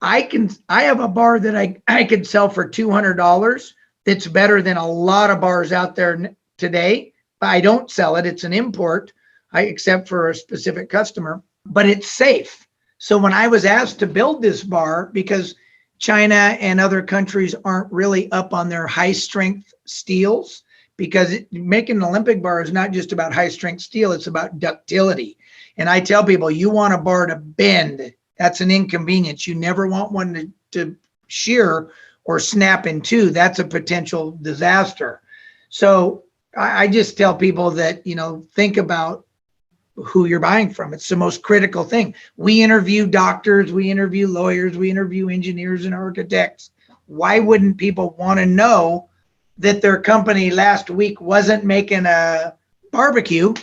I have a bar that I could sell for $200 that's better than a lot of bars out there today, but I don't sell it. It's an import, except for a specific customer, but it's safe. So when I was asked to build this bar, because China and other countries aren't really up on their high strength steels, because making an Olympic bar is not just about high strength steel, it's about ductility. And I tell people, you want a bar to bend. That's an inconvenience. You never want one to shear or snap in two. That's a potential disaster. So I just tell people that, think about who you're buying from. It's the most critical thing. We interview doctors, we interview lawyers, we interview engineers and architects. Why wouldn't people want to know that their company last week wasn't making a barbecue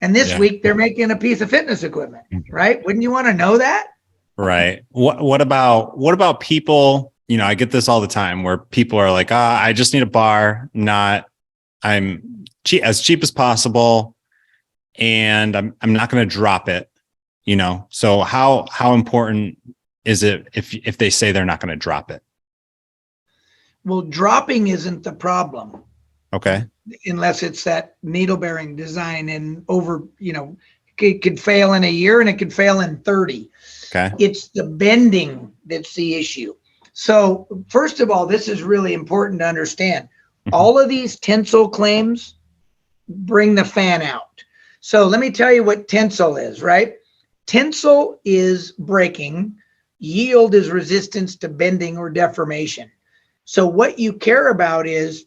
and this week they're making a piece of fitness equipment, right? Wouldn't you want to know that? Right. What about people, I get this all the time where people are like, I just need a bar, I'm as cheap as possible, and I'm not going to drop it, So how important is it if they say they're not going to drop it? Well, dropping isn't the problem. Okay. Unless it's that needle bearing design and it could fail in a year and it could fail in 30. Okay. It's the bending that's the issue. So first of all, this is really important to understand. All of these tensile claims bring the fan out. So let me tell you what tensile is, right? Tensile is breaking. Yield is resistance to bending or deformation. So what you care about is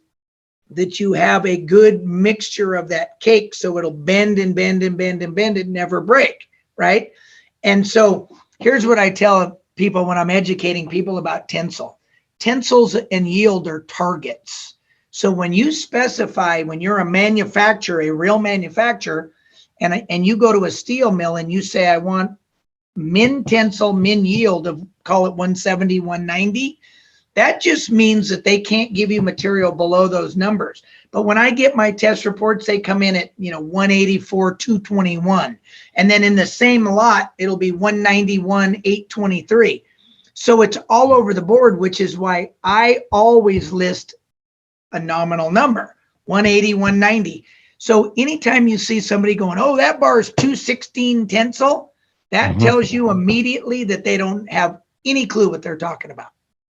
that you have a good mixture of that cake, so it'll bend and bend and bend and bend and never break, right? And so here's what I tell people when I'm educating people about tensile. Tensiles and yield are targets. So when you specify, when you're a manufacturer, a real manufacturer, and you go to a steel mill and you say, I want min tensile, min yield of, call it 170, 190, that just means that they can't give you material below those numbers. But when I get my test reports, they come in at 184, 221. And then in the same lot, it'll be 191, 823. So it's all over the board, which is why I always list a nominal number, 180, 190. So anytime you see somebody going, oh, that bar is 216 tensile, that tells you immediately that they don't have any clue what they're talking about.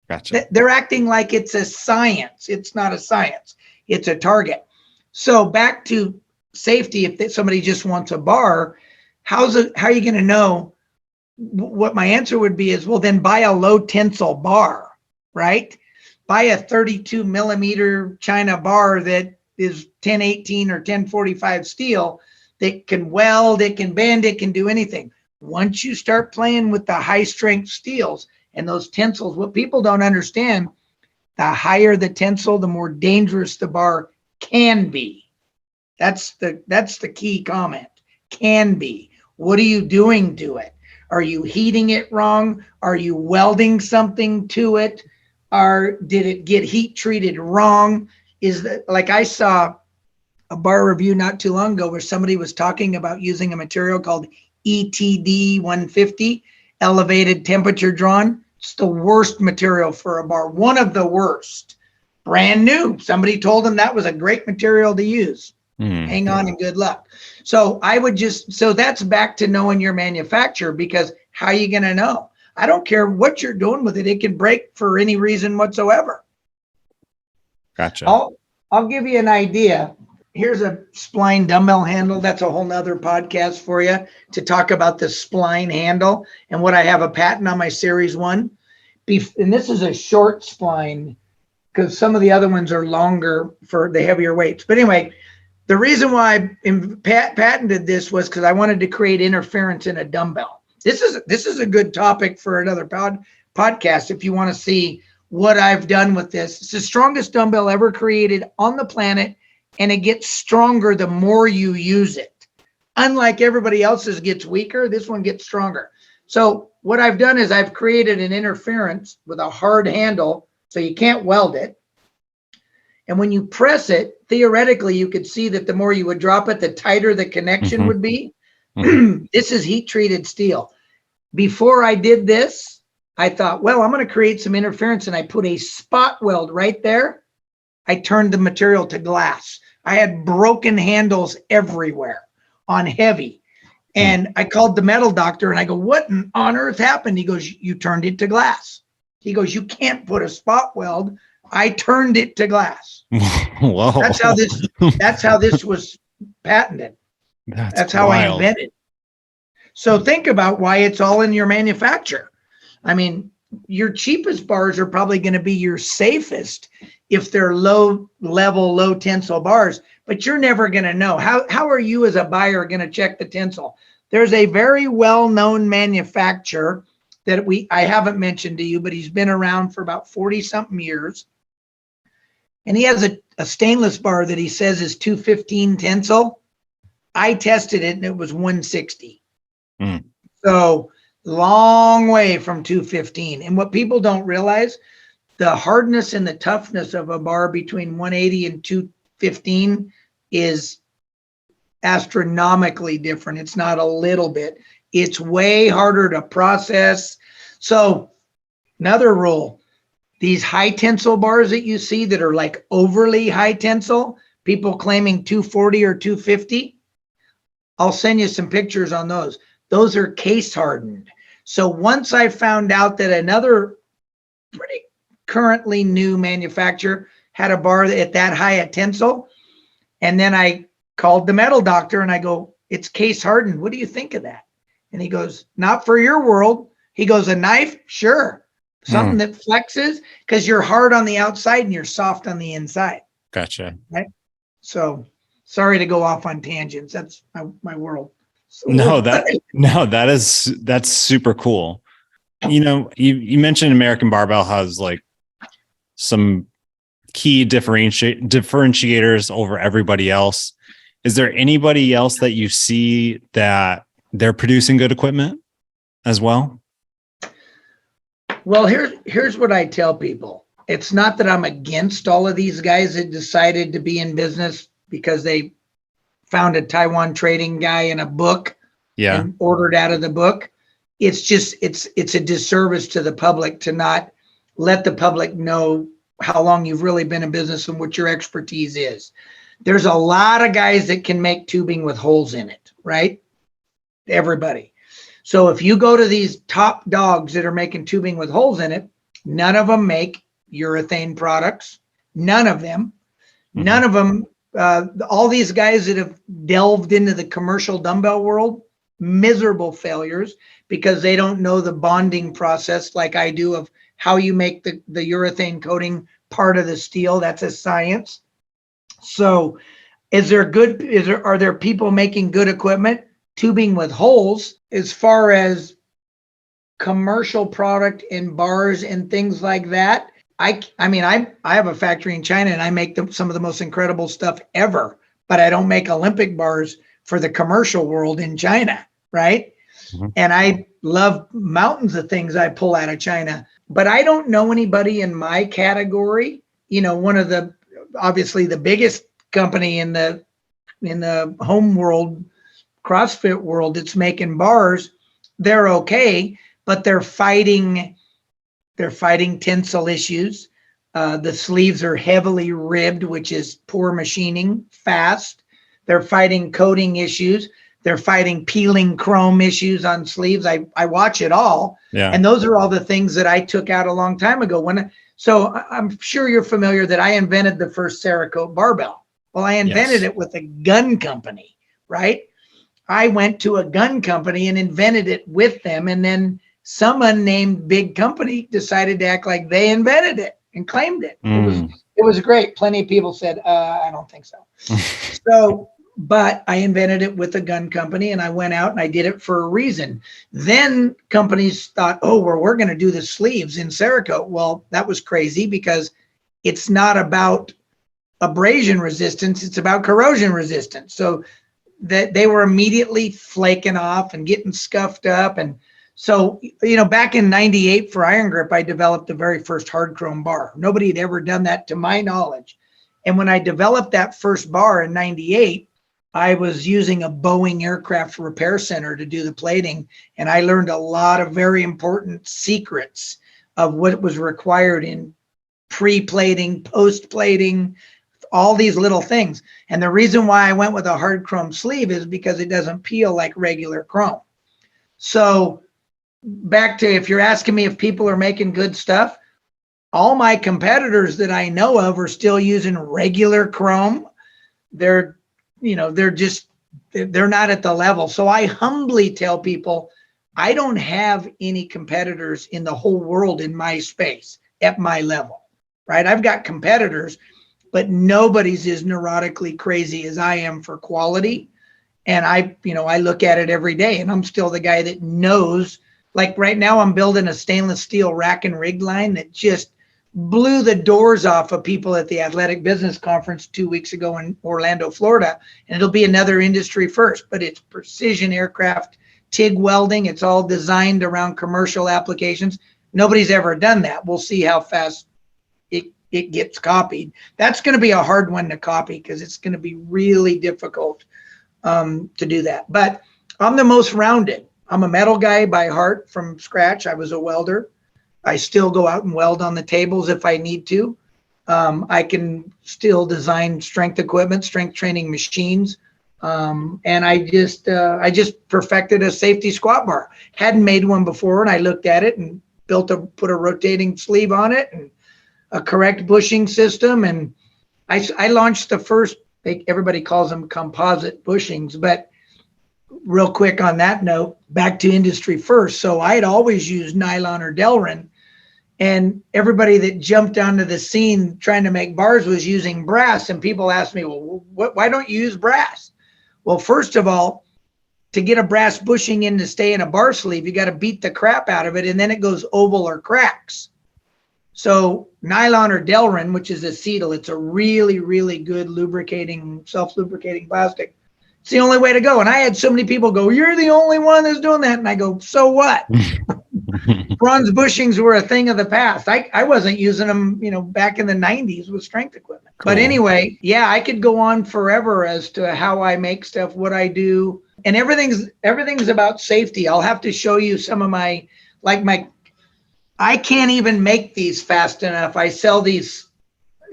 Gotcha. They're acting like it's a science. It's not a science. It's a target. So back to safety, if somebody just wants a bar, how are you going to know? What my answer would be is, well, then buy a low tensile bar, right? Buy a 32 millimeter China bar that is 1018 or 1045 steel that can weld, it can bend, it can do anything. Once you start playing with the high strength steels and those tensiles, what people don't understand, the higher the tensile, the more dangerous the bar can be. That's the key comment. Can be. What are you doing to it? Are you heating it wrong? Are you welding something to it? Or did it get heat treated wrong? Is that, like, I saw a bar review not too long ago where somebody was talking about using a material called ETD 150, elevated temperature drawn. It's the worst material for a bar, one of the worst. Brand new. Somebody told them that was a great material to use. Hang on and good luck. So so that's back to knowing your manufacturer, because how are you going to know? I don't care what you're doing with it. It can break for any reason whatsoever. Gotcha. I'll give you an idea. Here's a Spline dumbbell handle. That's a whole nother podcast for you to talk about the Spline handle and what I have a patent on my Series 1. And this is a short Spline because some of the other ones are longer for the heavier weights. But anyway, the reason why I patented this was because I wanted to create interference in a dumbbell. This is a good topic for another podcast if you want to see what I've done with this. It's the strongest dumbbell ever created on the planet, and it gets stronger the more you use it. Unlike everybody else's gets weaker, this one gets stronger. So what I've done is I've created an interference with a hard handle, so you can't weld it. And when you press it, theoretically, you could see that the more you would drop it, the tighter the connection would be. This is heat treated steel. Before I did this, I thought, well, I'm going to create some interference, and I put a spot weld right there. I turned the material to glass. I had broken handles everywhere on heavy. And I called the metal doctor and I go, what on earth happened? He goes, you turned it to glass. He goes, you can't put a spot weld. I turned it to glass. Whoa. That's how this was patented. That's how I invented. So think about why it's all in your manufacturer. I mean, your cheapest bars are probably going to be your safest if they're low level, low tensile bars, but you're never going to know. How are you as a buyer going to check the tensile? There's a very well-known manufacturer that I haven't mentioned to you, but he's been around for about 40 something years. And he has a stainless bar that he says is 215 tensile. I tested it and it was 160. So long way from 215. And what people don't realize, the hardness and the toughness of a bar between 180 and 215 is astronomically different. It's not a little bit. It's way harder to process. So another rule, these high tensile bars that you see that are like overly high tensile, people claiming 240 or 250, I'll send you some pictures on those. Those are case hardened. So once I found out that another pretty currently new manufacturer had a bar at that high a tensile, and then I called the metal doctor and I go, it's case hardened. What do you think of that? And he goes, not for your world. He goes, a knife? Sure. Something that flexes, because you're hard on the outside and you're soft on the inside. Gotcha. Right? So sorry to go off on tangents. That's my world. So, that's super cool. You know, you mentioned American Barbell has like some key differentiators over everybody else. Is there anybody else that you see that they're producing good equipment as well? Well, here's what I tell people. It's not that I'm against all of these guys that decided to be in business because they found a Taiwan trading guy in a book and ordered out of the book. It's just, it's a disservice to the public to not let the public know how long you've really been in business and what your expertise is. There's a lot of guys that can make tubing with holes in it, right? Everybody. So if you go to these top dogs that are making tubing with holes in it, none of them make urethane products. None of them. None of them. All these guys that have delved into the commercial dumbbell world, miserable failures because they don't know the bonding process like I do of how you make the urethane coating part of the steel. That's a science. So are there people making good equipment, tubing with holes? As far as commercial product and bars and things like that, I have a factory in China and I make some of the most incredible stuff ever, but I don't make Olympic bars for the commercial world in China, right? And I love mountains of things I pull out of China, but I don't know anybody in my category. You know, one of the, obviously the biggest company in the home world, CrossFit world, that's making bars. They're okay, but they're fighting tensile issues. The sleeves are heavily ribbed, which is poor machining, fast. They're fighting coating issues. They're fighting peeling chrome issues on sleeves. I watch it all. Yeah. And those are all the things that I took out a long time ago. So I'm sure you're familiar that I invented the first Cerakote barbell. Well, I invented it with a gun company, right? I went to a gun company and invented it with them. And then some unnamed big company decided to act like they invented it and claimed it. It was great. Plenty of people said, I don't think so. But I invented it with a gun company and I went out and I did it for a reason. Then companies thought, we're going to do the sleeves in Cerakote. Well, that was crazy because it's not about abrasion resistance. It's about corrosion resistance. So that they were immediately flaking off and getting scuffed up. And So, back in 98 for Iron Grip, I developed the very first hard chrome bar. Nobody had ever done that to my knowledge. And when I developed that first bar in 98, I was using a Boeing aircraft repair center to do the plating. And I learned a lot of very important secrets of what was required in pre-plating, post-plating, all these little things. And the reason why I went with a hard chrome sleeve is because it doesn't peel like regular chrome. So back to, if you're asking me if people are making good stuff, all my competitors that I know of are still using regular chrome. They're not at the level. So I humbly tell people, I don't have any competitors in the whole world in my space at my level, right? I've got competitors, but nobody's as neurotically crazy as I am for quality. And I look at it every day, and I'm still the guy that knows. Like right now, I'm building a stainless steel rack and rig line that just blew the doors off of people at the Athletic Business Conference 2 weeks ago in Orlando, Florida. And it'll be another industry first, but it's precision aircraft TIG welding. It's all designed around commercial applications. Nobody's ever done that. We'll see how fast it gets copied. That's going to be a hard one to copy because it's going to be really difficult to do that. But I'm the most rounded. I'm a metal guy by heart from scratch. I was a welder. I still go out and weld on the tables if I need to. I can still design strength equipment, strength training machines. And I just perfected a safety squat bar. Hadn't made one before, and I looked at it and put a rotating sleeve on it and a correct bushing system. And I launched the first, everybody calls them composite bushings, but real quick on that note, back to industry first. So I had always used nylon or Delrin, and everybody that jumped onto the scene trying to make bars was using brass. And people asked me, well, why don't you use brass? Well, first of all, to get a brass bushing in to stay in a bar sleeve, you got to beat the crap out of it, and then it goes oval or cracks. So nylon or Delrin, which is acetyl, it's a really, really good lubricating, self-lubricating plastic. It's the only way to go. And I had so many people go, you're the only one that's doing that. And I go, so what? Bronze bushings were a thing of the past. I wasn't using them, back in the 90s with strength equipment. Cool. But anyway, yeah, I could go on forever as to how I make stuff, what I do. And everything's about safety. I'll have to show you some of I can't even make these fast enough. I sell these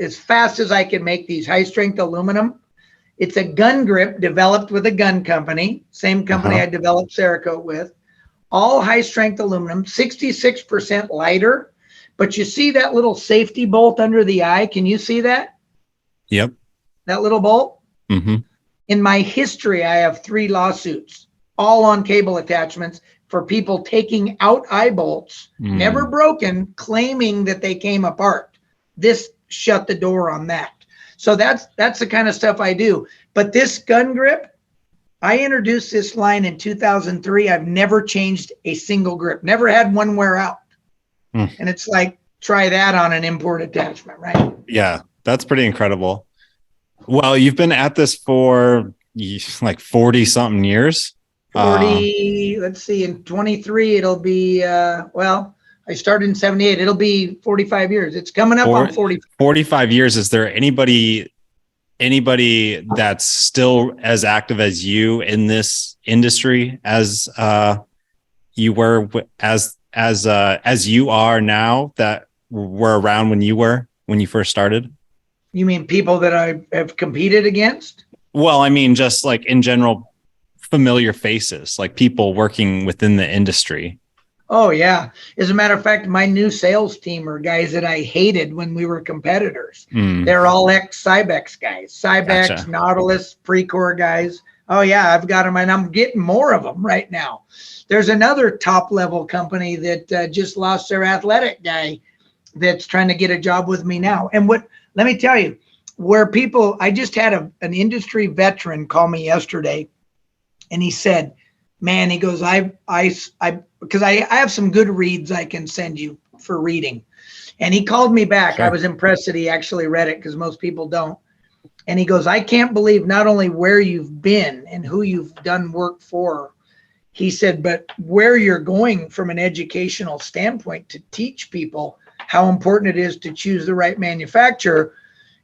as fast as I can make these high strength aluminum. It's a gun grip developed with a gun company, same company I developed Cerakote with. All high strength aluminum, 66% lighter. But you see that little safety bolt under the eye? Can you see that? Yep. That little bolt? Mm-hmm. In my history, I have 3 lawsuits, all on cable attachments, for people taking out eye bolts, never broken, claiming that they came apart. This shut the door on that. So that's the kind of stuff I do. But this gun grip, I introduced this line in 2003. I've never changed a single grip, never had one wear out. And it's like, try that on an import attachment, right? Yeah, that's pretty incredible. Well, you've been at this for like 40 something years. 40, let's see, in 23, it'll be, I started in 78. It'll be 45 years. It's coming up on 45 years. Is there anybody that's still as active as you in this industry as you were, as you are now, that were around when you first started? You mean people that I have competed against? Well, I mean, just like in general, familiar faces, like people working within the industry. Oh, yeah. As a matter of fact, my new sales team are guys that I hated when we were competitors. They're all ex-Cybex guys. Cybex, gotcha. Nautilus, Precor guys. Oh, yeah, I've got them, and I'm getting more of them right now. There's another top-level company that just lost their athletic guy that's trying to get a job with me now. And let me tell you, I just had an industry veteran call me yesterday, and he said, man, he goes, because I have some good reads I can send you for reading. And he called me back. Sure. I was impressed that he actually read it, because most people don't. And he goes, I can't believe not only where you've been and who you've done work for. He said, but where you're going from an educational standpoint to teach people how important it is to choose the right manufacturer.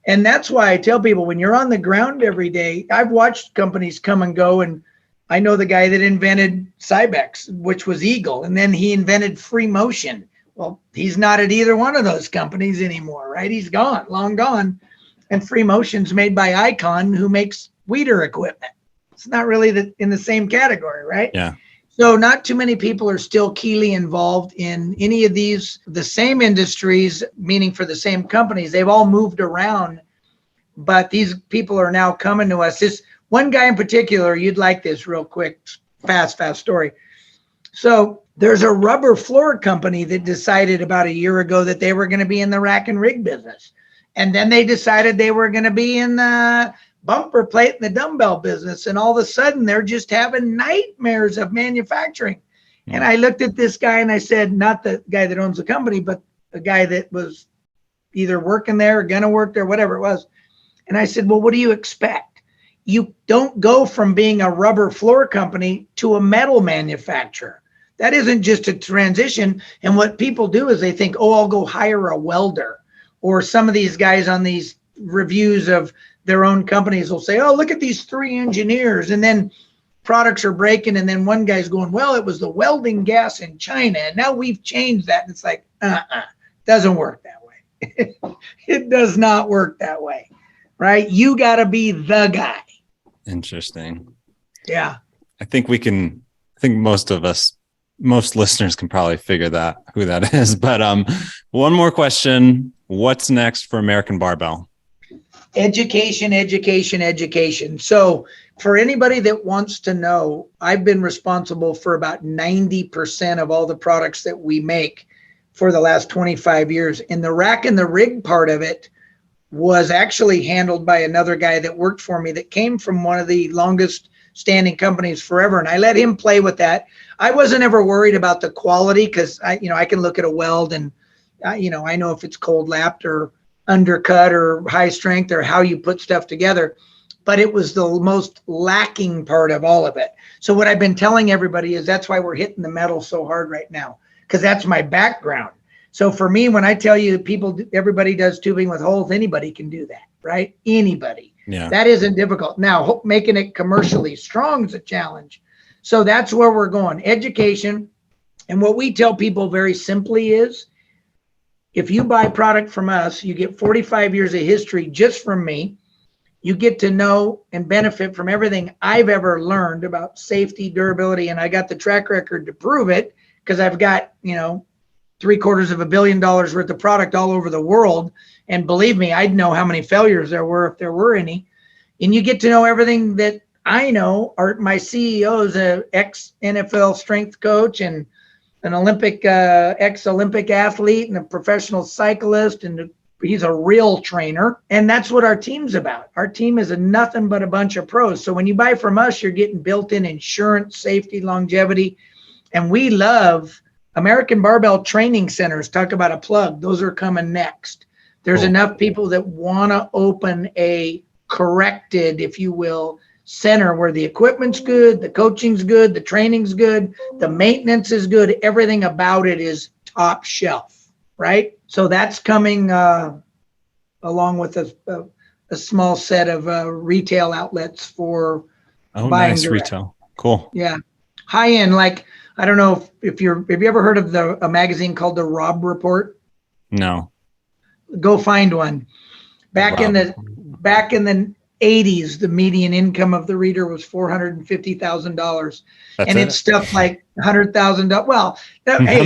And that's why I tell people, when you're on the ground every day, I've watched companies come and go, and I know the guy that invented Cybex, which was Eagle, and then he invented Free Motion. Well, he's not at either one of those companies anymore, right? He's gone, long gone. And Free Motion's made by Icon, who makes weeder equipment. It's not really in the same category, right? Yeah. So not too many people are still keenly involved in any of these, the same industries, meaning for the same companies. They've all moved around, but these people are now coming to us. This one guy in particular, you'd like this real quick, fast story. So there's a rubber floor company that decided about a year ago that they were going to be in the rack and rig business. And then they decided they were going to be in the bumper plate in the dumbbell business. And all of a sudden they're just having nightmares of manufacturing. And I looked at this guy and I said, not the guy that owns the company, but a guy that was either working there or going to work there, whatever it was. And I said, well, what do you expect? You don't go from being a rubber floor company to a metal manufacturer. That isn't just a transition. And what people do is they think, oh, I'll go hire a welder. Or some of these guys on these reviews of their own companies will say, oh, look at these 3 engineers. And then products are breaking. And then one guy's going, well, it was the welding gas in China. And now we've changed that. And it's like, doesn't work that way. It does not work that way, right? You got to be the guy. Interesting. Yeah. I think most listeners can probably figure that who that is. But one more question. What's next for American Barbell? Education. So for anybody that wants to know, I've been responsible for about 90% of all the products that we make for the last 25 years. And the rack and the rig part of it was actually handled by another guy that worked for me that came from one of the longest standing companies forever. And I let him play with that. I wasn't ever worried about the quality because I can look at a weld and I know if it's cold lapped or undercut or high strength or how you put stuff together, but it was the most lacking part of all of it. So what I've been telling everybody is that's why we're hitting the metal so hard right now, because that's my background. So for me, when I tell you everybody does tubing with holes, anybody can do that, right? Anybody. Yeah. That isn't difficult. Now, making it commercially strong is a challenge. So that's where we're going. Education. And what we tell people very simply is, if you buy product from us, you get 45 years of history just from me. You get to know and benefit from everything I've ever learned about safety, durability, and I got the track record to prove it because I've got, $750 million worth of product all over the world. And believe me, I'd know how many failures there were if there were any. And you get to know everything that I know. My CEO is an ex-NFL strength coach and an Olympic, ex-Olympic athlete and a professional cyclist, and he's a real trainer. And that's what our team's about. Our team is nothing but a bunch of pros. So when you buy from us, you're getting built-in insurance, safety, longevity. And we love American Barbell training centers. Talk about a plug. Those are coming next. There's enough people that want to open a corrected, if you will, center where the equipment's good, the coaching's good, the training's good, the maintenance is good. Everything about it is top shelf, right? So that's coming along with a small set of retail outlets for buying nice direct. Retail. Cool. Yeah. High end, like, I don't know have you ever heard of a magazine called the Rob Report? No. Go find one. Back in the 80s, the median income of the reader was $450,000. It's stuff like $100,000. Well, hey,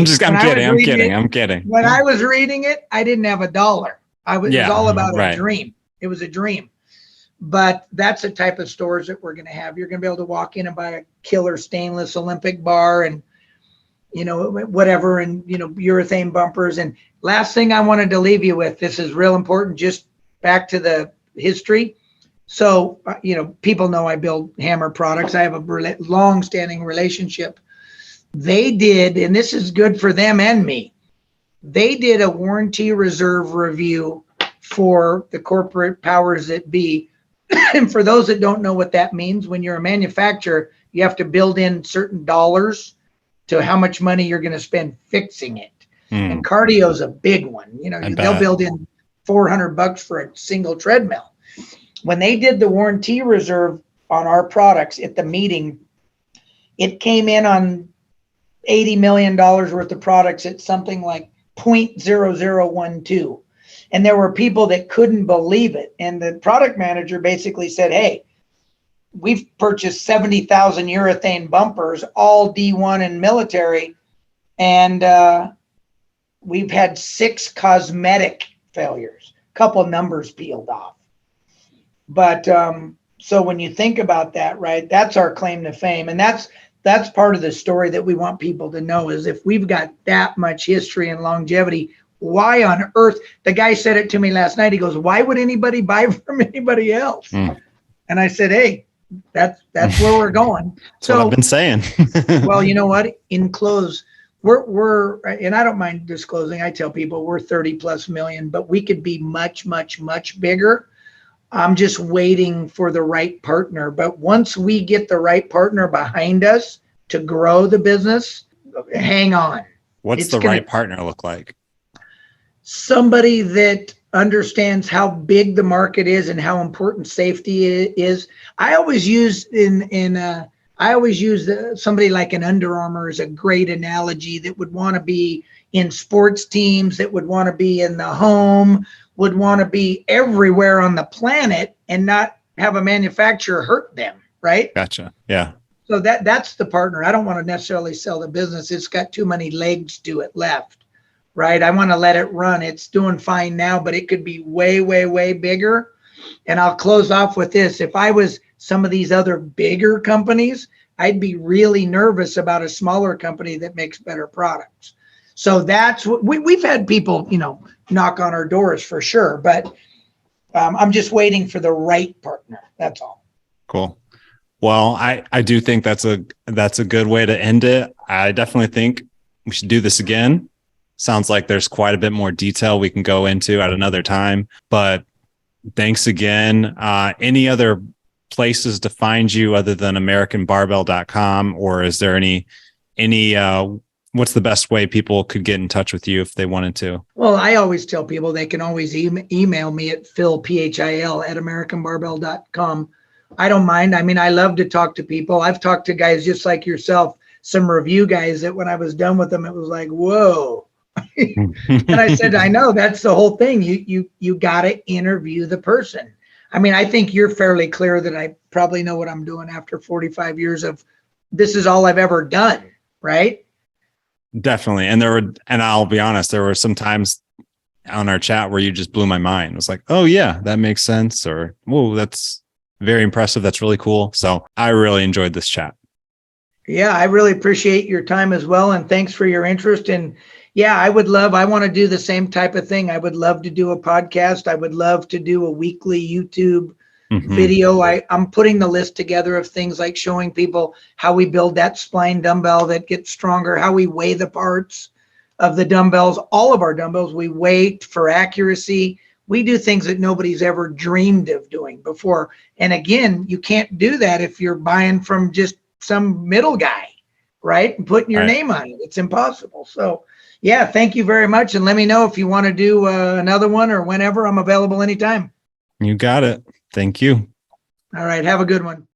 I'm kidding. When I was reading it, I didn't have $1. It was all about a dream. It was a dream. But that's the type of stores that we're going to have. You're going to be able to walk in and buy a killer stainless Olympic bar and, whatever, and, urethane bumpers. And last thing I wanted to leave you with, this is real important, just back to the history. So, people know I build hammer products. I have a long-standing relationship. They did, and this is good for them and me, they did a warranty reserve review for the corporate powers that be. And for those that don't know what that means, when you're a manufacturer, You have to build in certain dollars to how much money you're going to spend fixing it. And cardio is a big one. They'll build in $400 for a single treadmill. When they did the warranty reserve on our products at the meeting, it came in on $80 million worth of products at something like 0.0012. And there were people that couldn't believe it. And the product manager basically said, hey, we've purchased 70,000 urethane bumpers, all D1 and military. And we've had 6 cosmetic failures, a couple numbers peeled off. But so when you think about that, right, that's our claim to fame. And that's part of the story that we want people to know is if we've got that much history and longevity, why on earth? The guy said it to me last night. He goes, why would anybody buy from anybody else? And I said, hey, that's where we're going. That's what I've been saying. Well, you know what? In close, we're and I don't mind disclosing. I tell people we're 30+ million, but we could be much, much, much bigger. I'm just waiting for the right partner. But once we get the right partner behind us to grow the business, hang on. What's the right partner look like? Somebody that understands how big the market is and how important safety is. I always use somebody like an Under Armour as a great analogy that would want to be in sports teams, that would want to be in the home, would want to be everywhere on the planet and not have a manufacturer hurt them, right? Gotcha. Yeah. So that's the partner. I don't want to necessarily sell the business. It's got too many legs to it left, right? I want to let it run. It's doing fine now, but it could be way, way, way bigger. And I'll close off with this. If I was some of these other bigger companies, I'd be really nervous about a smaller company that makes better products. So that's what we've had people, knock on our doors for sure, but I'm just waiting for the right partner. That's all. Cool. Well, I do think that's a good way to end it. I definitely think we should do this again. Sounds like there's quite a bit more detail we can go into at another time, but thanks again. Any other places to find you other than AmericanBarbell.com, or is there any what's the best way people could get in touch with you if they wanted to? Well, I always tell people they can always email me at phil, at AmericanBarbell.com. I don't mind. I mean, I love to talk to people. I've talked to guys just like yourself, some review guys that when I was done with them, it was like, whoa. And I said, I know, that's the whole thing. You got to interview the person. I mean, I think you're fairly clear that I probably know what I'm doing after 45 years of this is all I've ever done, right? Definitely. And I'll be honest, there were some times on our chat where you just blew my mind. It was like, oh yeah, that makes sense. Or, whoa, that's very impressive. That's really cool. So I really enjoyed this chat. Yeah, I really appreciate your time as well. And thanks for your interest. And yeah, I want to do the same type of thing. I would love to do a podcast. I would love to do a weekly YouTube video. I'm putting the list together of things like showing people how we build that spline dumbbell that gets stronger, how we weigh the parts of the dumbbells. All of our dumbbells, we weigh for accuracy. We do things that nobody's ever dreamed of doing before. And again, you can't do that if you're buying from just some middle guy, right? And putting your name on it. It's impossible. So yeah, thank you very much. And let me know if you want to do another one or whenever. I'm available anytime. You got it. Thank you. All right. Have a good one.